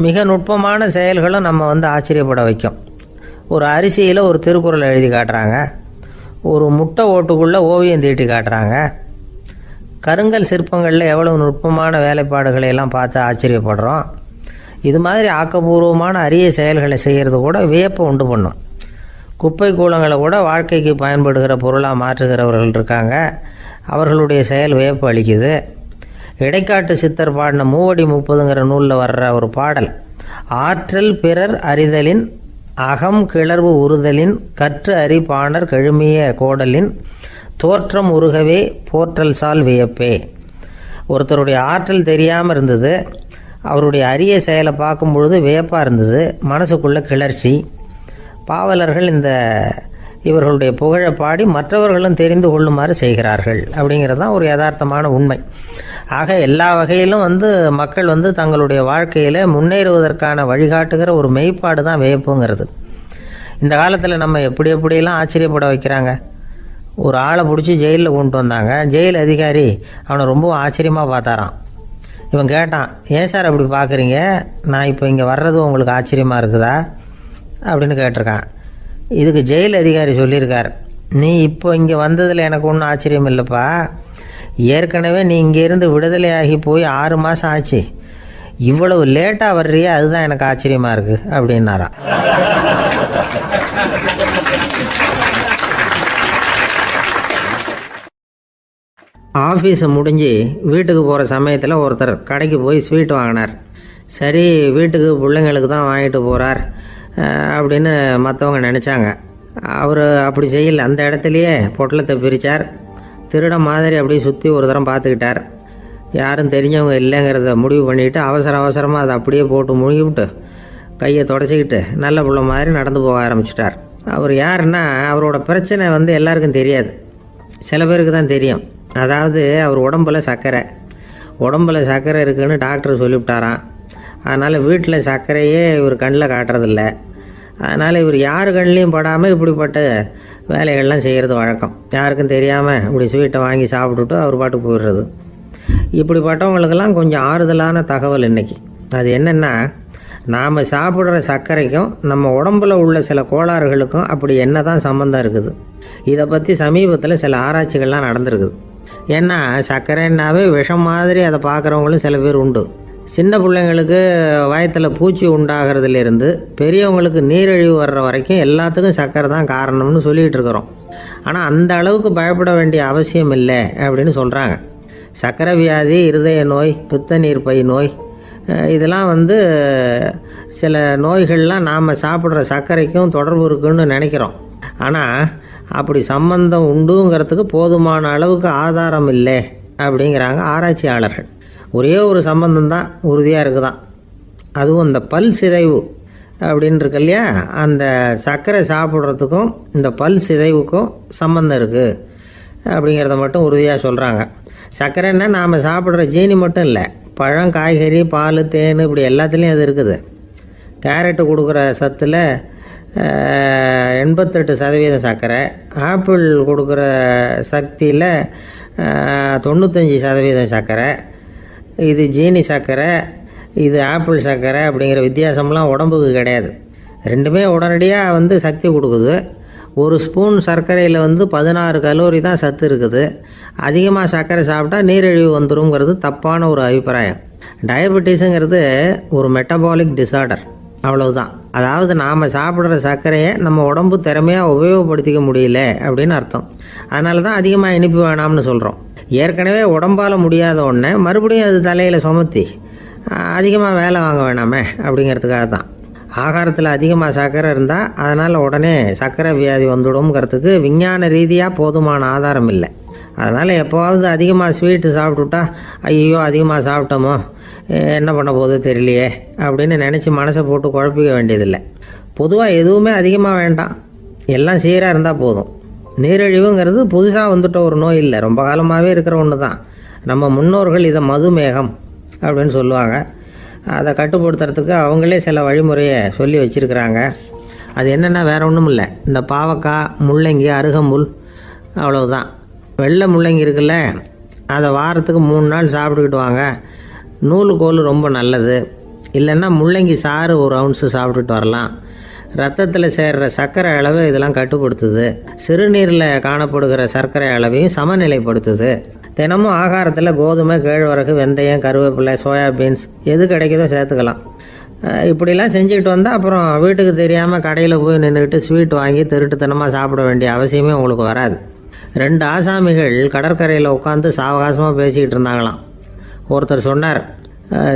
மிக நுட்பமான செயல்களும் நம்ம ஆச்சரியப்பட வைக்கும். ஒரு அரிசியில் ஒரு திருக்குறள் எழுதி காட்டுறாங்க, ஒரு முட்டை ஓட்டுக்குள்ளே ஓவியம் தீட்டி காட்டுறாங்க. கருங்கல் சிற்பங்களில் எவ்வளவு நுட்பமான வேலைப்பாடுகளை எல்லாம் பார்த்து ஆச்சரியப்படுறோம். இது மாதிரி ஆக்கப்பூர்வமான அரிய செயல்களை செய்கிறது கூட வியப்பை உண்டு பண்ணும். குப்பை கூலங்களை கூட வாழ்க்கைக்கு பயன்படுகிற பொருளாக மாற்றுகிறவர்கள் இருக்காங்க. அவர்களுடைய செயல் வியப்பு அளிக்குது. இடைக்காட்டு சித்தர் பாடின 30 நூலில் வர்ற ஒரு பாடல், ஆற்றல் பிறர் அறிதலின் அகம் கிளர்வு உறுதலின் கற்று அறி பாணர் கழுமிய கோடலின் தோற்றம் உருகவே போற்றல் சால் வியப்பே. ஒருத்தருடைய ஆற்றல் தெரியாமல் இருந்தது, அவருடைய அரிய செயலை பார்க்கும் பொழுது வியப்பாக இருந்தது, மனசுக்குள்ள கிளர்ச்சி. பாவலர்கள் இவர்களுடைய புகழை பாடி மற்றவர்களும் தெரிந்து கொள்ளுமாறு செய்கிறார்கள் அப்படிங்கிறது தான் ஒரு யதார்த்தமான உண்மை. ஆக எல்லா வகையிலும் மக்கள் தங்களுடைய வாழ்க்கையில் முன்னேறுவதற்கான வழிகாட்டுகிற ஒரு மெய்ப்பாடு தான் வியப்புங்கிறது. இந்த காலத்தில் நம்ம எப்படியெல்லாம் ஆச்சரியப்பட வைக்கிறாங்க. ஒரு ஆளை பிடிச்சி ஜெயிலில் கொண்டு வந்தாங்க. ஜெயில் அதிகாரி அவனை ரொம்ப ஆச்சரியமாக பார்த்தாரான். இவன் கேட்டான், ஏன் சார் அப்படி பார்க்குறீங்க, நான் இப்போ இங்கே வர்றது உங்களுக்கு ஆச்சரியமாக இருக்குதா அப்படின்னு கேட்டிருக்கான். இதுக்கு ஜெயில் அதிகாரி சொல்லியிருக்கார், நீ இப்போ இங்கே வந்ததில் எனக்கு ஒன்றும் ஆச்சரியம் இல்லைப்பா, ஏற்கனவே நீ இங்கேருந்து விடுதலையாகி போய் 6 மாதம் ஆச்சு, இவ்வளவு லேட்டாக வர்றியே அதுதான் எனக்கு ஆச்சரியமாக இருக்குது அப்படின்னாராம். ஆஃபீஸை முடிஞ்சு வீட்டுக்கு போகிற சமயத்தில் ஒருத்தர் கடைக்கு போய் ஸ்வீட் வாங்கினார். சரி, வீட்டுக்கு பிள்ளைங்களுக்கு தான் வாங்கிட்டு போகிறார் அப்படின்னு மற்றவங்க நினச்சாங்க. அவர் அப்படி செய்யல. அந்த இடத்துலையே பொட்டலத்தை பிரித்தார். திருட மாதிரி அப்படியே சுற்றி ஒரு தரம் பார்த்துக்கிட்டார். யாரும் தெரிஞ்சவங்க இல்லைங்கிறத முடிவு பண்ணிவிட்டு அவசரமாக அதை அப்படியே போட்டு முழுகிவிட்டு கையை தொடச்சிக்கிட்டு நல்ல பிள்ளை மாதிரி நடந்து போக ஆரம்பிச்சிட்டார். அவர் யாருன்னா, அவரோட பிரச்சனை எல்லாருக்கும் தெரியாது, சில பேருக்கு தான் தெரியும். அதாவது அவர் உடம்புல சர்க்கரை இருக்குதுன்னு டாக்டர் சொல்லிவிட்டாராம். அதனால் வீட்டில் சர்க்கரையே இவர் கண்ணில் காட்டுறதில்ல. அதனால் இவர் யார் கண்ணிலையும் படாமல் இப்படிப்பட்ட வேலைகள்லாம் செய்கிறது வழக்கம். யாருக்கும் தெரியாமல் இப்படி ஸ்வீட்டை வாங்கி சாப்பிட்டுட்டு அவர் பாட்டுக்கு போயிடுறது. இப்படிப்பட்டவங்களுக்கெல்லாம் கொஞ்சம் ஆறுதலான தகவல் இன்றைக்கி. அது என்னென்னா, நாம் சாப்பிட்ற சர்க்கரைக்கும் நம்ம உடம்பில் உள்ள சில கோளாறுகளுக்கும் அப்படி என்ன தான் சம்மந்தம் இருக்குது. இதை பற்றி சமீபத்தில் சில ஆராய்ச்சிகள்லாம் நடந்திருக்குது. ஏன்னா சர்க்கரைன்னாவே விஷம் மாதிரி அதை பார்க்குறவங்களும் சில பேர் உண்டு. சின்ன பிள்ளைங்களுக்கு வயத்தில் பூச்சி உண்டாகிறதுலேருந்து பெரியவங்களுக்கு நீரிழிவு வர்ற வரைக்கும் எல்லாத்துக்கும் சர்க்கரை தான் காரணம்னு சொல்லிகிட்டு இருக்கிறோம். ஆனால் அந்த அளவுக்கு பயப்பட வேண்டிய அவசியம் இல்லை அப்படின்னு சொல்கிறாங்க. சர்க்கரை வியாதி, இருதய நோய், பித்த நீர் பை நோய், இதெல்லாம் சில நோய்கள்லாம் நாம் சாப்பிட்ற சர்க்கரைக்கும் தொடர்பு இருக்குன்னு நினைக்கிறோம். ஆனால் அப்படி சம்பந்தம் உண்டுங்கிறதுக்கு போதுமான அளவுக்கு ஆதாரம் இல்லை அப்படிங்கிறாங்க ஆராய்ச்சியாளர்கள். ஒரே ஒரு சம்பந்தம் தான் உறுதியாக இருக்குதான். அதுவும் இந்த பல் சிதைவு அப்படின்னு இருக்கு இல்லையா, அந்த சர்க்கரை சாப்பிட்றதுக்கும் இந்த பல் சிதைவுக்கும் சம்மந்தம் இருக்குது அப்படிங்கிறத மட்டும் உறுதியாக சொல்கிறாங்க. சர்க்கரைன்னா நாம் சாப்பிட்ற ஜீனி மட்டும் இல்லை, பழம், காய்கறி, பால், தேன் இப்படி எல்லாத்துலேயும் அது இருக்குது. கேரட்டு கொடுக்குற சத்தில் 88% சர்க்கரை, ஆப்பிள் கொடுக்குற சக்தியில் 95% சர்க்கரை. இது ஜீனி சர்க்கரை, இது ஆப்பிள் சர்க்கரை அப்படிங்கிற வித்தியாசம்லாம் உடம்புக்கு கிடையாது. ரெண்டுமே உடனடியாக சக்தி கொடுக்குது. ஒரு ஸ்பூன் சர்க்கரையில் 16 கலோரி தான் சத்து இருக்குது. அதிகமாக சர்க்கரை சாப்பிட்டா நீரிழிவு வந்துருங்கிறது தப்பான ஒரு அபிப்பிராயம். டயபெட்டிஸுங்கிறது ஒரு மெட்டபாலிக் டிசார்டர், அவ்வளவுதான். அதாவது நாம் சாப்பிட்ற சர்க்கரையை நம்ம உடம்பு திறமையாக உபயோகப்படுத்திக்க முடியல அப்படின்னு அர்த்தம். அதனால தான் அதிகமாக இனிப்பு வேணாம்னு சொல்கிறோம். ஏற்கனவே உடம்பால் முடியாத ஒன்றை மறுபடியும் அது தலையில் சுமத்தி அதிகமாக வேலை வாங்க வேணாமே அப்படிங்கிறதுக்காக தான். ஆகாரத்தில் அதிகமாக சர்க்கரை இருந்தால் அதனால் உடனே சர்க்கரை வியாதி வந்துடும்ங்கிறதுக்கு விஞ்ஞான ரீதியாக போதுமான ஆதாரம் இல்லை. அதனால் எப்போவாவது அதிகமாக ஸ்வீட்டு சாப்பிட்டுட்டா ஐயோ அதிகமாக சாப்பிட்டோமோ என்ன பண்ண போகுது தெரியலையே அப்படின்னு நினச்சி மனசை போட்டு குழப்பிக்க வேண்டியதில்லை. பொதுவாக எதுவுமே அதிகமாக வேண்டாம், எல்லாம் சீராக இருந்தால் போதும். நீரிழிவுங்கிறது புதுசாக வந்துட்ட ஒரு நோய் இல்லை, ரொம்ப காலமாகவே இருக்கிற ஒன்று தான். நம்ம முன்னோர்கள் இதை மதுமேகம் அப்படின்னு சொல்லுவாங்க. அதை கட்டுப்படுத்துறதுக்கு அவங்களே சில வழிமுறையை சொல்லி வச்சுருக்கிறாங்க. அது என்னென்னா வேறு ஒன்றும் இல்லை, இந்த பாவக்காய், முள்ளங்கி, அருகம்புல், அவ்வளவுதான். வெள்ளை முள்ளங்கி இருக்குல்ல, அதை வாரத்துக்கு 3 நாள் சாப்பிட்டுக்கிட்டு வாங்க. நூலுக்கோல் ரொம்ப நல்லது. இல்லைன்னா முள்ளங்கி சாறு 1 ounce சாப்பிட்டுட்டு வரலாம். ரத்தத்தில் சேர்கிற சர்க்கரை அளவை இதெல்லாம் கட்டுப்படுத்துது. சிறுநீரில் காணப்படுகிற சர்க்கரை அளவையும் சமநிலைப்படுத்துது. தினமும் ஆகாரத்தில் கோதுமை, கேழ்வரகு, வெந்தயம், கருவேப்பிலை, சோயாபீன்ஸ் எது கிடைக்குதோ சேர்த்துக்கலாம். இப்படிலாம் செஞ்சுக்கிட்டு வந்தால் அப்புறம் வீட்டுக்கு தெரியாமல் கடையில் போய் நின்றுக்கிட்டு ஸ்வீட் வாங்கி திருட்டுத்தனமாக சாப்பிட வேண்டிய அவசியமே உங்களுக்கு வராது. 2 ஆசாமிகள் கடற்கரையில் உட்காந்து சாவகாசமாக பேசிக்கிட்டு இருந்தாங்களாம். ஒருத்தர் சொன்னார்,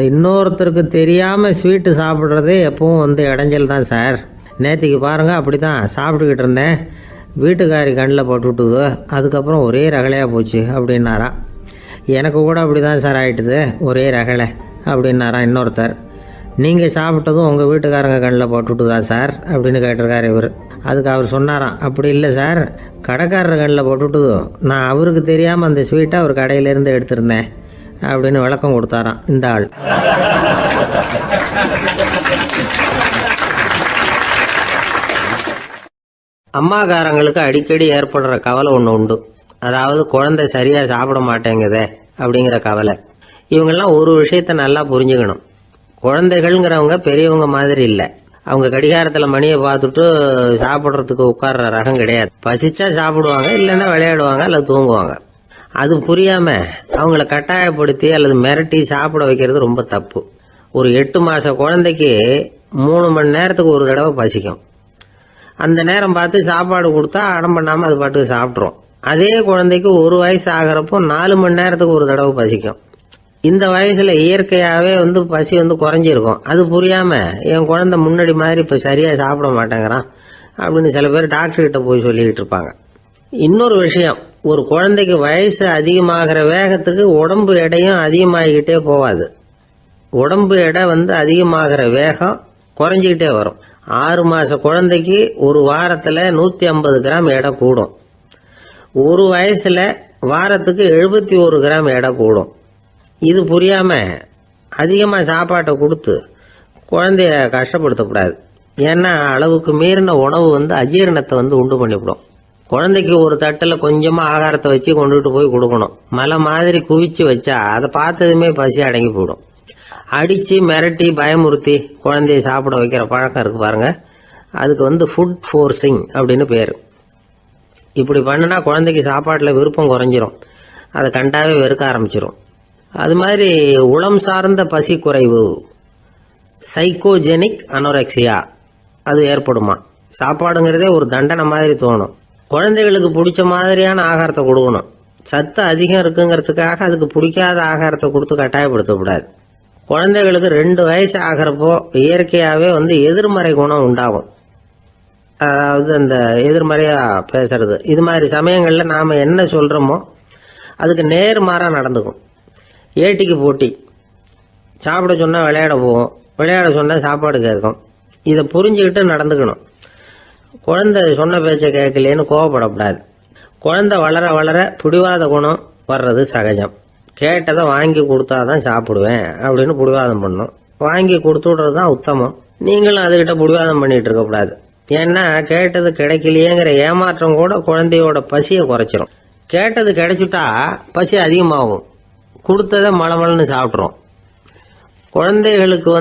இன்னொருத்தருக்கு தெரியாமல் ஸ்வீட்டு சாப்பிட்றதே எப்பவும் இடைஞ்சல் தான் சார். நேற்றுக்கு பாருங்கள் அப்படி தான் சாப்பிட்டுக்கிட்டு இருந்தேன், வீட்டுக்காரி கண்ணில் போட்டுவிட்டுது, அதுக்கப்புறம் ஒரே ரகலையாக போச்சு அப்படின்னாராம். எனக்கு கூட அப்படி தான் சார் ஆகிட்டுது, ஒரே ரகலை அப்படின்னாராம் இன்னொருத்தர். நீங்கள் சாப்பிட்டதும் உங்கள் வீட்டுக்காரங்க கண்ணில் போட்டுவிட்டுதா சார் அப்படின்னு கேட்டிருக்காரு இவர். அதுக்கு அவர் சொன்னாராம், அப்படி இல்லை சார், கடைக்காரர் கண்ணில் போட்டுவிட்டுதோ, நான் அவருக்கு தெரியாமல் அந்த ஸ்வீட்டை அவர் கடையிலேருந்து எடுத்திருந்தேன் அப்படின்னு விளக்கம் கொடுத்தாராம் இந்த ஆள். அம்மாக்காரங்களுக்கு அடிக்கடி ஏற்படுற கவலை ஒன்று உண்டு. அதாவது குழந்தை சரியாக சாப்பிட மாட்டேங்குதே அப்படிங்கிற கவலை. இவங்கெல்லாம் ஒரு விஷயத்த நல்லா புரிஞ்சுக்கணும். குழந்தைகள்ங்கிறவங்க பெரியவங்க மாதிரி இல்லை. அவங்க கடிகாரத்தில் மணியை பார்த்துட்டு சாப்பிட்றதுக்கு உட்கார்ற ரகம் கிடையாது. பசிச்சா சாப்பிடுவாங்க, இல்லைன்னா விளையாடுவாங்க அல்லது தூங்குவாங்க. அது புரியாமல் அவங்கள கட்டாயப்படுத்தி அல்லது மிரட்டி சாப்பிட வைக்கிறது ரொம்ப தப்பு. ஒரு 8 மாத குழந்தைக்கு 3 மணி நேரத்துக்கு ஒரு தடவை பசிக்கும். அந்த நேரம் பார்த்து சாப்பாடு கொடுத்தா அடம் பண்ணாமல் அது பாட்டுக்கு சாப்பிட்றோம். அதே குழந்தைக்கு 1 வயசு ஆகிறப்போ 4 மணி நேரத்துக்கு ஒரு தடவை பசிக்கும். இந்த வயசில் இயற்கையாகவே பசி குறைஞ்சிருக்கும். அது புரியாமல் என் குழந்தை முன்னாடி மாதிரி இப்போ சரியாக சாப்பிட மாட்டேங்கிறான் அப்படின்னு சில பேர் டாக்டர்கிட்ட போய் சொல்லிக்கிட்டு இருப்பாங்க. இன்னொரு விஷயம், ஒரு குழந்தைக்கு வயசு அதிகமாகிற வேகத்துக்கு உடம்பு எடையும் அதிகமாகிக்கிட்டே போகாது. உடம்பு எடை அதிகமாகிற வேகம் குறைஞ்சிக்கிட்டே வரும். 6 மாத குழந்தைக்கு ஒரு வாரத்தில் 150 கிராம் எடை கூடும். ஒரு வயசில் வாரத்துக்கு 71 கிராம் எடை கூடும். இது புரியாமல் அதிகமாக சாப்பாட்டை கொடுத்து குழந்தைய கஷ்டப்படுத்தக்கூடாது. ஏன்னா அளவுக்கு மீறின உணவு அஜீரணத்தை உண்டு பண்ணிவிடும். குழந்தைக்கு ஒரு தட்டில் கொஞ்சமாக ஆகாரத்தை வச்சு கொண்டுகிட்டு போய் கொடுக்கணும். மலை மாதிரி குவிச்சு வச்சா அதை பார்த்ததுமே பசி அடங்கி போயிடும். அடித்து மிரட்டி பயமுறுத்தி குழந்தைய சாப்பிட வைக்கிற பழக்கம் இருக்குது பாருங்கள், அதுக்கு ஃபுட் ஃபோர்ஸிங் அப்படின்னு பேர். இப்படி பண்ணினா குழந்தைக்கு சாப்பாட்டில் விருப்பம் குறைஞ்சிரும், அதை கண்டாவே வெறுக்க ஆரம்பிச்சிடும். அது மாதிரி உளம் சார்ந்த பசி குறைவு, சைக்கோஜெனிக் அனோரெக்சியா, அது ஏற்படுமா. சாப்பாடுங்கிறதே ஒரு தண்டனை மாதிரி தோணும். குழந்தைகளுக்கு பிடிச்ச மாதிரியான ஆகாரத்தை கொடுக்கணும். சத்து அதிகம் இருக்குங்கிறதுக்காக அதுக்கு பிடிக்காத ஆகாரத்தை கொடுத்து கட்டாயப்படுத்தக்கூடாது. குழந்தைகளுக்கு 2 வயசு ஆகிறப்போ இயற்கையாகவே எதிர்மறை குணம் உண்டாகும். அதாவது அந்த எதிர்மறையாக பேசுறது. இது மாதிரி சமயங்களில் நாம் என்ன சொல்கிறோமோ அதுக்கு நேர்மாறாக நடந்துக்கும். ஏட்டிக்கு போட்டி, சாப்பிட சொன்னால் விளையாட போவோம், விளையாட சொன்னால் சாப்பாடு கேட்கும். இதை புரிஞ்சுக்கிட்டு நடந்துக்கணும். குழந்தை சொன்ன பேச்சை கேட்கலேன்னு கோவப்படக்கூடாது. குழந்தை வளர வளர பிடிவாத குணம் வர்றது சகஜம். கேட்டதை வாங்கி கொடுத்தாதான் சாப்பிடுவேன் அப்படின்னு பிடிவாதம் பண்ணும். வாங்கி கொடுத்து விடுறது தான் உத்தமம். நீங்களும் அதுகிட்ட பிடிவாதம் பண்ணிட்டு இருக்கக்கூடாது. ஏன்னா கேட்டது கிடைக்கலையேங்கிற ஏமாற்றம் கூட குழந்தையோட பசியை குறைச்சிரும். கேட்டது கிடைச்சிட்டா பசி அதிகமாகும். கொடுத்ததை மளமளன்னு சாப்பிட்றோம். குழந்தைகளுக்கு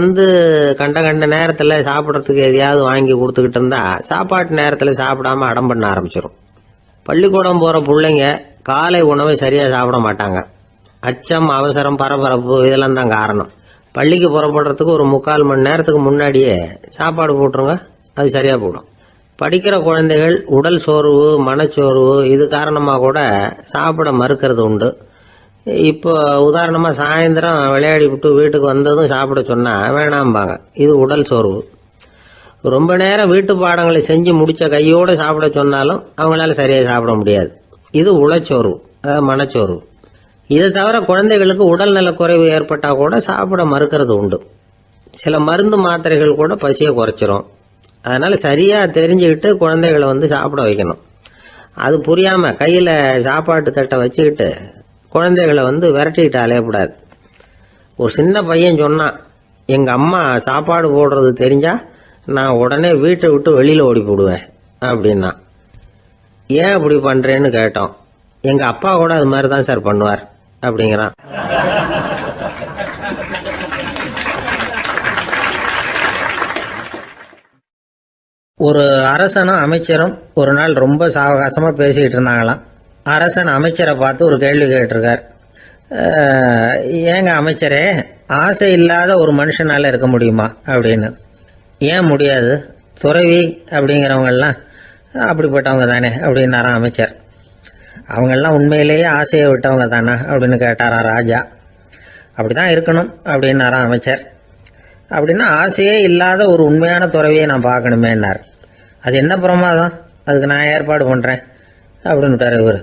கண்ட கண்ட நேரத்தில் சாப்பிட்றதுக்கு எதையாவது வாங்கி கொடுத்துக்கிட்டு இருந்தா சாப்பாட்டு நேரத்தில் சாப்பிடாம அடம் பண்ண ஆரம்பிச்சிடும். பள்ளிக்கூடம் போகிற பிள்ளைங்க காலை உணவை சரியாக சாப்பிட மாட்டாங்க. அச்சம், அவசரம், பரபரப்பு இதெல்லாம் தான் காரணம். பள்ளிக்கு புறப்படுறதுக்கு ஒரு 3/4 மணி நேரத்துக்கு முன்னாடியே சாப்பாடு போட்டுருங்க, அது சரியாக போடும். படிக்கிற குழந்தைகள் உடல் சோர்வு, மனச்சோர்வு இது காரணமாக கூட சாப்பிட மறுக்கிறது உண்டு. இப்போ உதாரணமாக சாயந்தரம் விளையாடி விட்டு வீட்டுக்கு வந்ததும் சாப்பிட சொன்னால் வேணாம்பாங்க. இது உடல் சோர்வு. ரொம்ப நேரம் வீட்டு பாடங்களை செஞ்சு முடித்த கையோடு சாப்பிட சொன்னாலும் அவங்களால சரியாக சாப்பிட முடியாது. இது உளச்சோர்வு, அதாவது மனச்சோர்வு. இதை தவிர குழந்தைகளுக்கு உடல் நலக்குறைவு ஏற்பட்டால் கூட சாப்பிட மறுக்கிறது உண்டு. சில மருந்து மாத்திரைகள் கூட பசியை குறைச்சிரும். அதனால் சரியாக தெரிஞ்சுக்கிட்டு குழந்தைகளை சாப்பிட வைக்கணும். அது புரியாமல் கையில் சாப்பாட்டு தட்டை வச்சுக்கிட்டு குழந்தைகளை விரட்டிக்கிட்டு அலையக்கூடாது. ஒரு சின்ன பையன் சொன்னான், எங்கள் அம்மா சாப்பாடு போடுறது தெரிஞ்சா நான் உடனே வீட்டை விட்டு வெளியில் ஓடி போடுவேன் அப்படின்னா. ஏன் அப்படி பண்ணுறேன்னு கேட்டோம். எங்கள் அப்பா கூட அது மாதிரி தான் சார் பண்ணுவார் அப்படிங்கிறான். ஒரு அரசனும் அமைச்சரும் ஒரு நாள் ரொம்ப சாவகாசமாக பேசிக்கிட்டு இருந்தாங்களாம். அரசன் அமைச்சரை பார்த்து ஒரு கேள்வி கேட்டிருக்கார். ஏங்க அமைச்சரே, ஆசை இல்லாத ஒரு மனுஷனால இருக்க முடியுமா அப்படின்னு. ஏன் முடியாது, துறவி அப்படிங்கிறவங்கெல்லாம் அப்படிப்பட்டவங்க தானே அப்படின்னாராம் அமைச்சர். அவங்கெல்லாம் உண்மையிலேயே ஆசையை விட்டவங்க தானே அப்படின்னு கேட்டாரா ராஜா. அப்படிதான் இருக்கணும் அப்படின்னாராம் அமைச்சர். அப்படின்னா ஆசையே இல்லாத ஒரு உண்மையான துறவியை நான் பார்க்கணுமேன்னார். அது என்ன பிரமாதம், அதுக்கு நான் ஏற்பாடு பண்ணுறேன் அப்படின்னுட்டார் இவர்.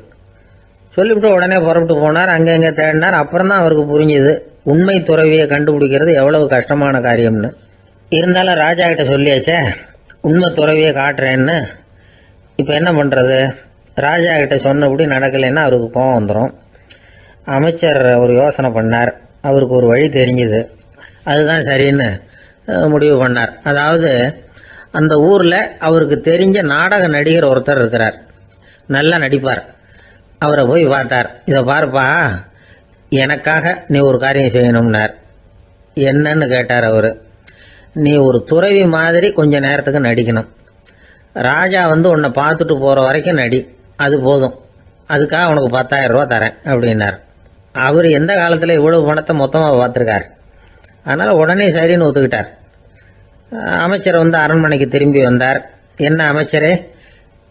சொல்லிவிட்டு உடனே புறப்பட்டு போனார். அங்கே தேடினார். அப்புறம் தான் அவருக்கு புரிஞ்சுது உண்மை துறவியை கண்டுபிடிக்கிறது எவ்வளவு கஷ்டமான காரியம்னு. இருந்தாலும் ராஜா கிட்ட சொல்லியாச்சே உண்மை துறவியை காட்டுறேன்னு. இப்போ என்ன பண்ணுறது? ராஜா கிட்ட சொன்னபடி நடக்கலைன்னா அவருக்கு கோபம் வந்துடும். அமைச்சர் ஒரு யோசனை பண்ணார். அவருக்கு ஒரு வழி தெரிஞ்சுது. அதுதான் சரின்னு முடிவு பண்ணார். அதாவது அந்த ஊரில் அவருக்கு தெரிஞ்ச நாடக நடிகர் ஒருத்தர் இருக்கிறார், நல்லா நடிப்பார். அவரை போய் பார்த்தார். இதை பாருப்பா, எனக்காக நீ ஒரு காரியம் செய்யணும்னார். என்னன்னு கேட்டார் அவர். நீ ஒரு துறவி மாதிரி கொஞ்ச நேரத்துக்கு நடிக்கணும். ராஜா உன்னை பார்த்துட்டு போகிற வரைக்கும் நடி, அது போதும். அதுக்காக உனக்கு 10,000 ரூபா தரேன் அப்படின்னார். அவர் எந்த காலத்தில் இவ்வளவு பணத்தை மொத்தமாக பார்த்துருக்கார். அதனால் உடனே சரின்னு ஒத்துக்கிட்டார். அமைச்சர் அரண்மனைக்கு திரும்பி வந்தார். என்ன அமைச்சரே,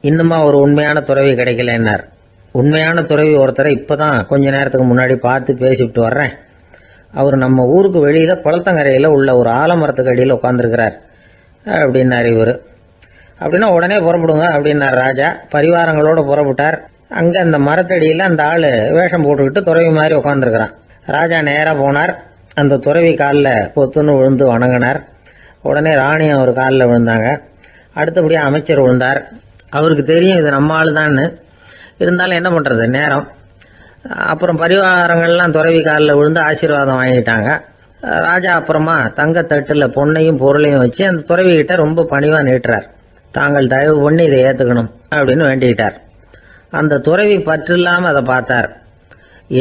இன்னுமா ஒரு உண்மையான துறவி கிடைக்கலன்னார். உண்மையான துறவி ஒருத்தரை இப்போ தான் கொஞ்ச நேரத்துக்கு முன்னாடி பார்த்து பேசிவிட்டு வர்றேன். அவர் நம்ம ஊருக்கு வெளியில் குளத்தங்கரையில் உள்ள ஒரு ஆலமரத்துக்கு அடியில் உட்காந்துருக்கிறார் அப்படின்னார் இவர். அப்படின்னா உடனே புறப்படுங்க அப்படின்னார் ராஜா. பரிவாரங்களோடு புறப்பட்டார். அங்கே அந்த மரத்தடியில் அந்த ஆள் வேஷம் போட்டுக்கிட்டு துறவி மாதிரி உட்காந்துருக்கிறான். ராஜா நேராக போனார். அந்த துறவி காலில் பொத்துன்னு விழுந்து வணங்கினார். உடனே ராணியும் அவர் காலில் விழுந்தாங்க. அடுத்தபடியாக அமைச்சர் விழுந்தார். அவருக்கு தெரியும் இது நம்ம ஆள் தான்னு. இருந்தாலும் என்ன பண்ணுறது, நேரம். அப்புறம் பரிவாரங்கள்லாம் துறவி காலில் விழுந்து ஆசீர்வாதம் வாங்கிட்டாங்க. ராஜா அப்புறமா தங்கத்தட்டில் பொண்ணையும் பொருளையும் வச்சு அந்த துறவிகிட்ட ரொம்ப பணிவாக நீட்டுறார். தாங்கள் தயவு பண்ணி இதை ஏற்றுக்கணும் அப்படின்னு வேண்டிக்கிட்டார். அந்த துறவி பற்று இல்லாமல் அதை பார்த்தார்.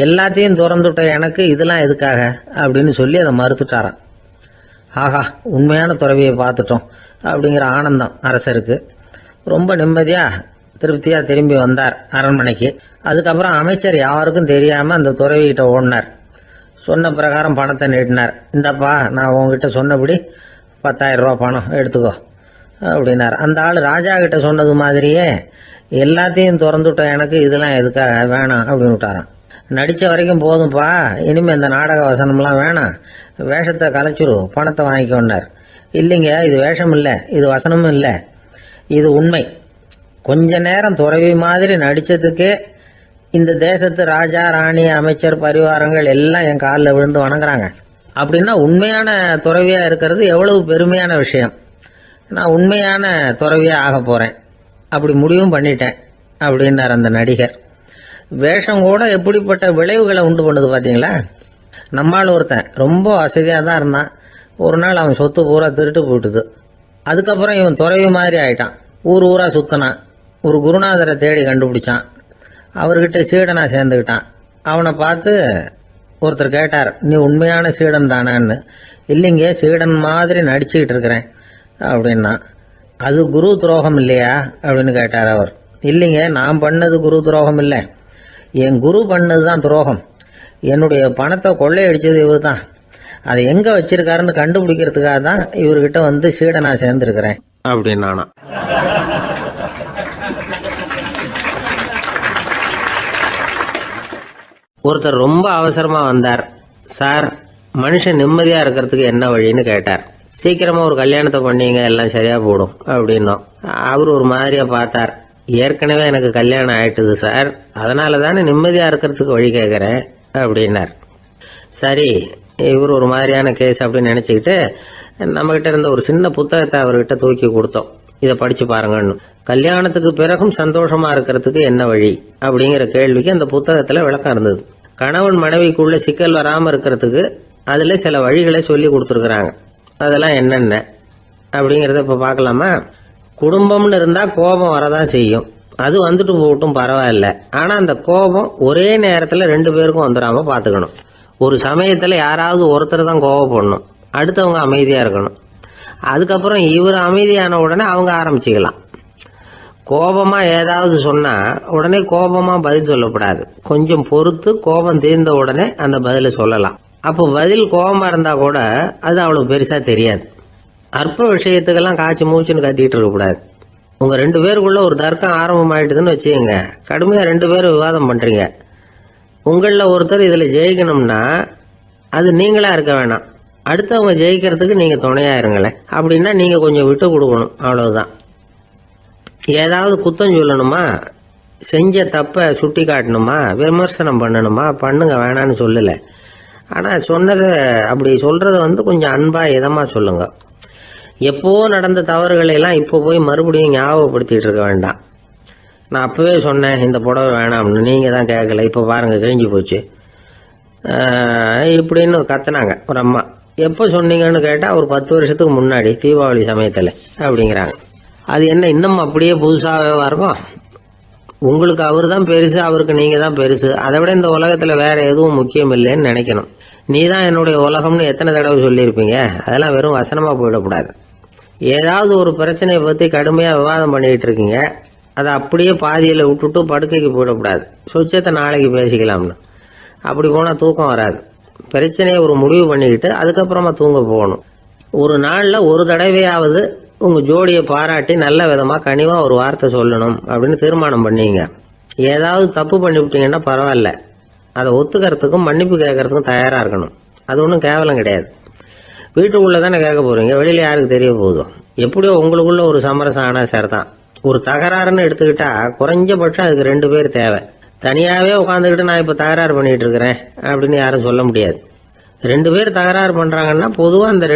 எல்லாத்தையும் திறந்துட்ட எனக்கு இதெல்லாம் எதுக்காக அப்படின்னு சொல்லி அதை மறுத்துட்டாராம். ஆஹா, உண்மையான துறவியை பார்த்துட்டோம் அப்படிங்கிற ஆனந்தம் அரசருக்கு. ரொம்ப நிம்மதியாக திருப்தியாக திரும்பி வந்தார் அரண்மனைக்கு. அதுக்கப்புறம் அமைச்சர் யாருக்கும் தெரியாமல் அந்த துறவிகிட்ட ஓடினார். சொன்ன பிரகாரம் பணத்தை நீட்டினார். இந்தப்பா, நான் உங்ககிட்ட சொன்னபடி 10,000 ரூபா பணம் எடுத்துக்கோ அப்படின்னார். அந்த ஆள் ராஜா கிட்ட சொன்னது மாதிரியே எல்லாத்தையும் திறந்துட்டோம் எனக்கு இதெல்லாம் எதுக்காக வேணாம் அப்படின்னு விட்டாராம். நடித்த வரைக்கும் போதும்ப்பா, இனிமேல் இந்த நாடக வசனம்லாம் வேணாம், வேஷத்தை கலைச்சிரு, பணத்தை வாங்கிக்கோன்னார். இல்லைங்க, இது வேஷம் இல்லை, இது வசனமும் இல்லை, இது உண்மை. கொஞ்ச நேரம் துறவி மாதிரி நடித்ததுக்கே இந்த தேசத்து ராஜா, ராணி, அமைச்சர், பரிவாரங்கள் எல்லாம் என் காலில் விழுந்து வணங்குறாங்க. அப்படின்னா உண்மையான துறவியா இருக்கிறது எவ்வளவு பெருமையான விஷயம். நான் உண்மையான துறவியா ஆக போறேன், அப்படி முடிவும் பண்ணிட்டேன் அப்படின்னார் அந்த நடிகர். வேஷம் கூட எப்படிப்பட்ட விளைவுகளை உண்டு பண்ணுது பார்த்தீங்களா. நம்மால் ஒருத்தன் ரொம்ப வசதியாக தான் இருந்தான். ஒரு நாள் அவன் சொத்து பூரா திருட்டு போட்டுது. அதுக்கப்புறம் இவன் துறவி மாதிரி ஆயிட்டான். ஊர் ஊரா சுத்தினான். ஒரு குருநாதரை தேடி கண்டுபிடிச்சான். அவர்கிட்ட சீடனா சேர்ந்துக்கிட்டான். அவனை பார்த்து ஒருத்தர் கேட்டார், நீ உண்மையான சீடன் தானான்னு. இல்லைங்க, சீடன் மாதிரி நடிச்சுக்கிட்டு இருக்கிறேன் அப்படின்னா. அது குரு துரோகம் இல்லையா அப்படின்னு கேட்டார் அவர். இல்லைங்க, நான் பண்ணது குரு துரோகம் இல்லை, என் குரு பண்ணது தான் துரோகம். என்னுடைய பணத்தை கொள்ளையடிச்சது இவர் தான். அதை எங்க வச்சிருக்காருன்னு கண்டுபிடிக்கிறதுக்காக தான் இவர்கிட்ட வந்து சீடனா சேர்ந்துருக்கிறேன் அப்படின்னானா. ஒருத்தர் ரொம்ப அவசரமா வந்தார். சார், மனுஷன் நிம்மதியா இருக்கிறதுக்கு என்ன வழின்னு கேட்டார். சீக்கிரமா ஒரு கல்யாணத்தை பண்ணீங்க, எல்லாம் சரியா போடும் அப்படின்னோம். அவர் ஒரு மாதிரியா பார்த்தார். ஏற்கனவே எனக்கு கல்யாணம் ஆயிட்டுது சார், அதனால தானே நிம்மதியா இருக்கிறதுக்கு வழி கேட்கறேன் அப்படின்னார். சரி, இவர் ஒரு மாதிரியான கேஸ் அப்படின்னு நினைச்சுக்கிட்டு நம்மகிட்ட இருந்த ஒரு சின்ன புத்தகத்தை அவர்கிட்ட தூக்கி கொடுத்தோம். இதை படிச்சு பாருங்கன்னு. கல்யாணத்துக்கு பிறகும் சந்தோஷமா இருக்கிறதுக்கு என்ன வழி அப்படிங்கிற கேள்விக்கு அந்த புத்தகத்துல விளக்கம் இருந்தது. கணவன் மனைவிக்குள்ள சிக்கல் வராம இருக்கிறதுக்கு அதுல சில வழிகளை சொல்லி கொடுத்துருக்குறாங்க. அதெல்லாம் என்னென்ன அப்படிங்கறத இப்ப பார்க்கலாமா. குடும்பம்னு இருந்தா கோபம் வரதான் செய்யும். அது வந்துட்டு போகட்டும், பரவாயில்ல. ஆனா அந்த கோபம் ஒரே நேரத்துல 2 பேருக்கும் வந்துடாம பாத்துக்கணும். ஒரு சமயத்துல யாராவது ஒருத்தர் தான் கோபப்படணும், அடுத்தவங்க அமைதியா இருக்கணும். அதுக்கப்புறம் இவர் அமைதியான உடனே அவங்க ஆரம்பிச்சுக்கலாம். கோபமா ஏதாவது சொன்னா உடனே கோபமா பதில் சொல்லக்கூடாது. கொஞ்சம் பொறுத்து கோபம் தீர்ந்த உடனே அந்த பதில சொல்லலாம். அப்போ பதில் கோபமா இருந்தா கூட அது அவ்வளவு பெருசா தெரியாது. அற்ப விஷயத்துக்கெல்லாம் காய்ச்சி மூச்சுன்னு கத்திட்டு இருக்கக்கூடாது. உங்க 2 பேருக்குள்ள ஒரு தர்க்கம் ஆரம்பம் ஆயிட்டுதுன்னு வச்சுக்கோங்க. கடுமையா 2 பேரும் விவாதம் பண்றீங்க. உங்களில் ஒருத்தர் இதுல ஜெயிக்கணும்னா அது நீங்களா இருக்க வேணாம், அடுத்தவங்க ஜெயிக்கிறதுக்கு நீங்க துணையா இருங்களேன். அப்படின்னா நீங்க கொஞ்சம் விட்டு கொடுக்கணும், அவ்வளவுதான். ஏதாவது குத்தம் சொல்லணுமா, செஞ்ச தப்ப சுட்டி காட்டணுமா, விமர்சனம் பண்ணணுமா, பண்ணுங்க, வேணான்னு சொல்லல. ஆனா சொன்னதை அப்படி சொல்றத கொஞ்சம் அன்பா இதமா சொல்லுங்க. எப்போ நடந்த தவறுகளை எல்லாம் இப்போ போய் மறுபடியும் ஞாபகப்படுத்திட்டு இருக்க வேண்டாம். நான் அப்பவே சொன்னேன் இந்த புடவை வேணாம்னு, நீங்க தான் கேட்கல, இப்போ பாருங்க கிழிஞ்சு போச்சு இப்படின்னு கத்துனாங்க ஒரு அம்மா. எப்போ சொன்னீங்கன்னு கேட்டா ஒரு 10 வருஷத்துக்கு முன்னாடி தீபாவளி சமயத்துல அப்படிங்கிறாங்க. அது என்ன இன்னும் அப்படியே புதுசாகவே இருக்கும்? உங்களுக்கு அவர் தான் பெருசு, அவருக்கு நீங்க தான் பெருசு. அதை விட இந்த உலகத்துல வேற எதுவும் முக்கியம் இல்லைன்னு நினைக்கணும். நீ தான் என்னுடைய உலகம்னு எத்தனை தடவை சொல்லியிருப்பீங்க? அதெல்லாம் வெறும் வசனமா போயிடக்கூடாது. ஏதாவது ஒரு பிரச்சனையை பத்தி கடுமையா விவாதம் பண்ணிட்டு இருக்கீங்க, அதை அப்படியே பாதியில விட்டுட்டு படுக்கைக்கு போயிடக்கூடாது. சொச்சத்தை நாளைக்கு பேசிக்கலாம்னு. அப்படி போனா தூக்கம் வராது. பிரச்சனையை ஒரு முடிவு பண்ணிக்கிட்டு அதுக்கப்புறமா தூங்க போகணும். ஒரு நாள்ல ஒரு தடவையாவது உங்க ஜோடியை பாராட்டி நல்ல விதமா கனிவா ஒரு வார்த்தை சொல்லணும் அப்படின்னு தீர்மானம் பண்ணீங்க. ஏதாவது தப்பு பண்ணிவிட்டீங்கன்னா பரவாயில்ல, அதை ஒத்துக்கிறதுக்கும் மன்னிப்பு கேட்கறதுக்கும் தயாரா இருக்கணும். அது ஒன்றும் கேவலம் கிடையாது. வீட்டுக்குள்ள தானே கேட்க போறீங்க, வெளியில யாருக்கு தெரிய போதும்? எப்படியோ உங்களுக்குள்ள ஒரு சமரசம் ஆனா சரிதான். ஒரு தகராறுன்னு எடுத்துக்கிட்டா குறைஞ்சபட்சம் அதுக்கு 2 பேர் தேவை. தனியாவே உட்காந்துக்கிட்டு நான் இப்ப தகராறு பண்ணிட்டு இருக்கிறேன் அப்படின்னு யாரும் சொல்ல முடியாது. 2 பேர் தகராறு பண்றாங்கன்னா பொதுவா அந்த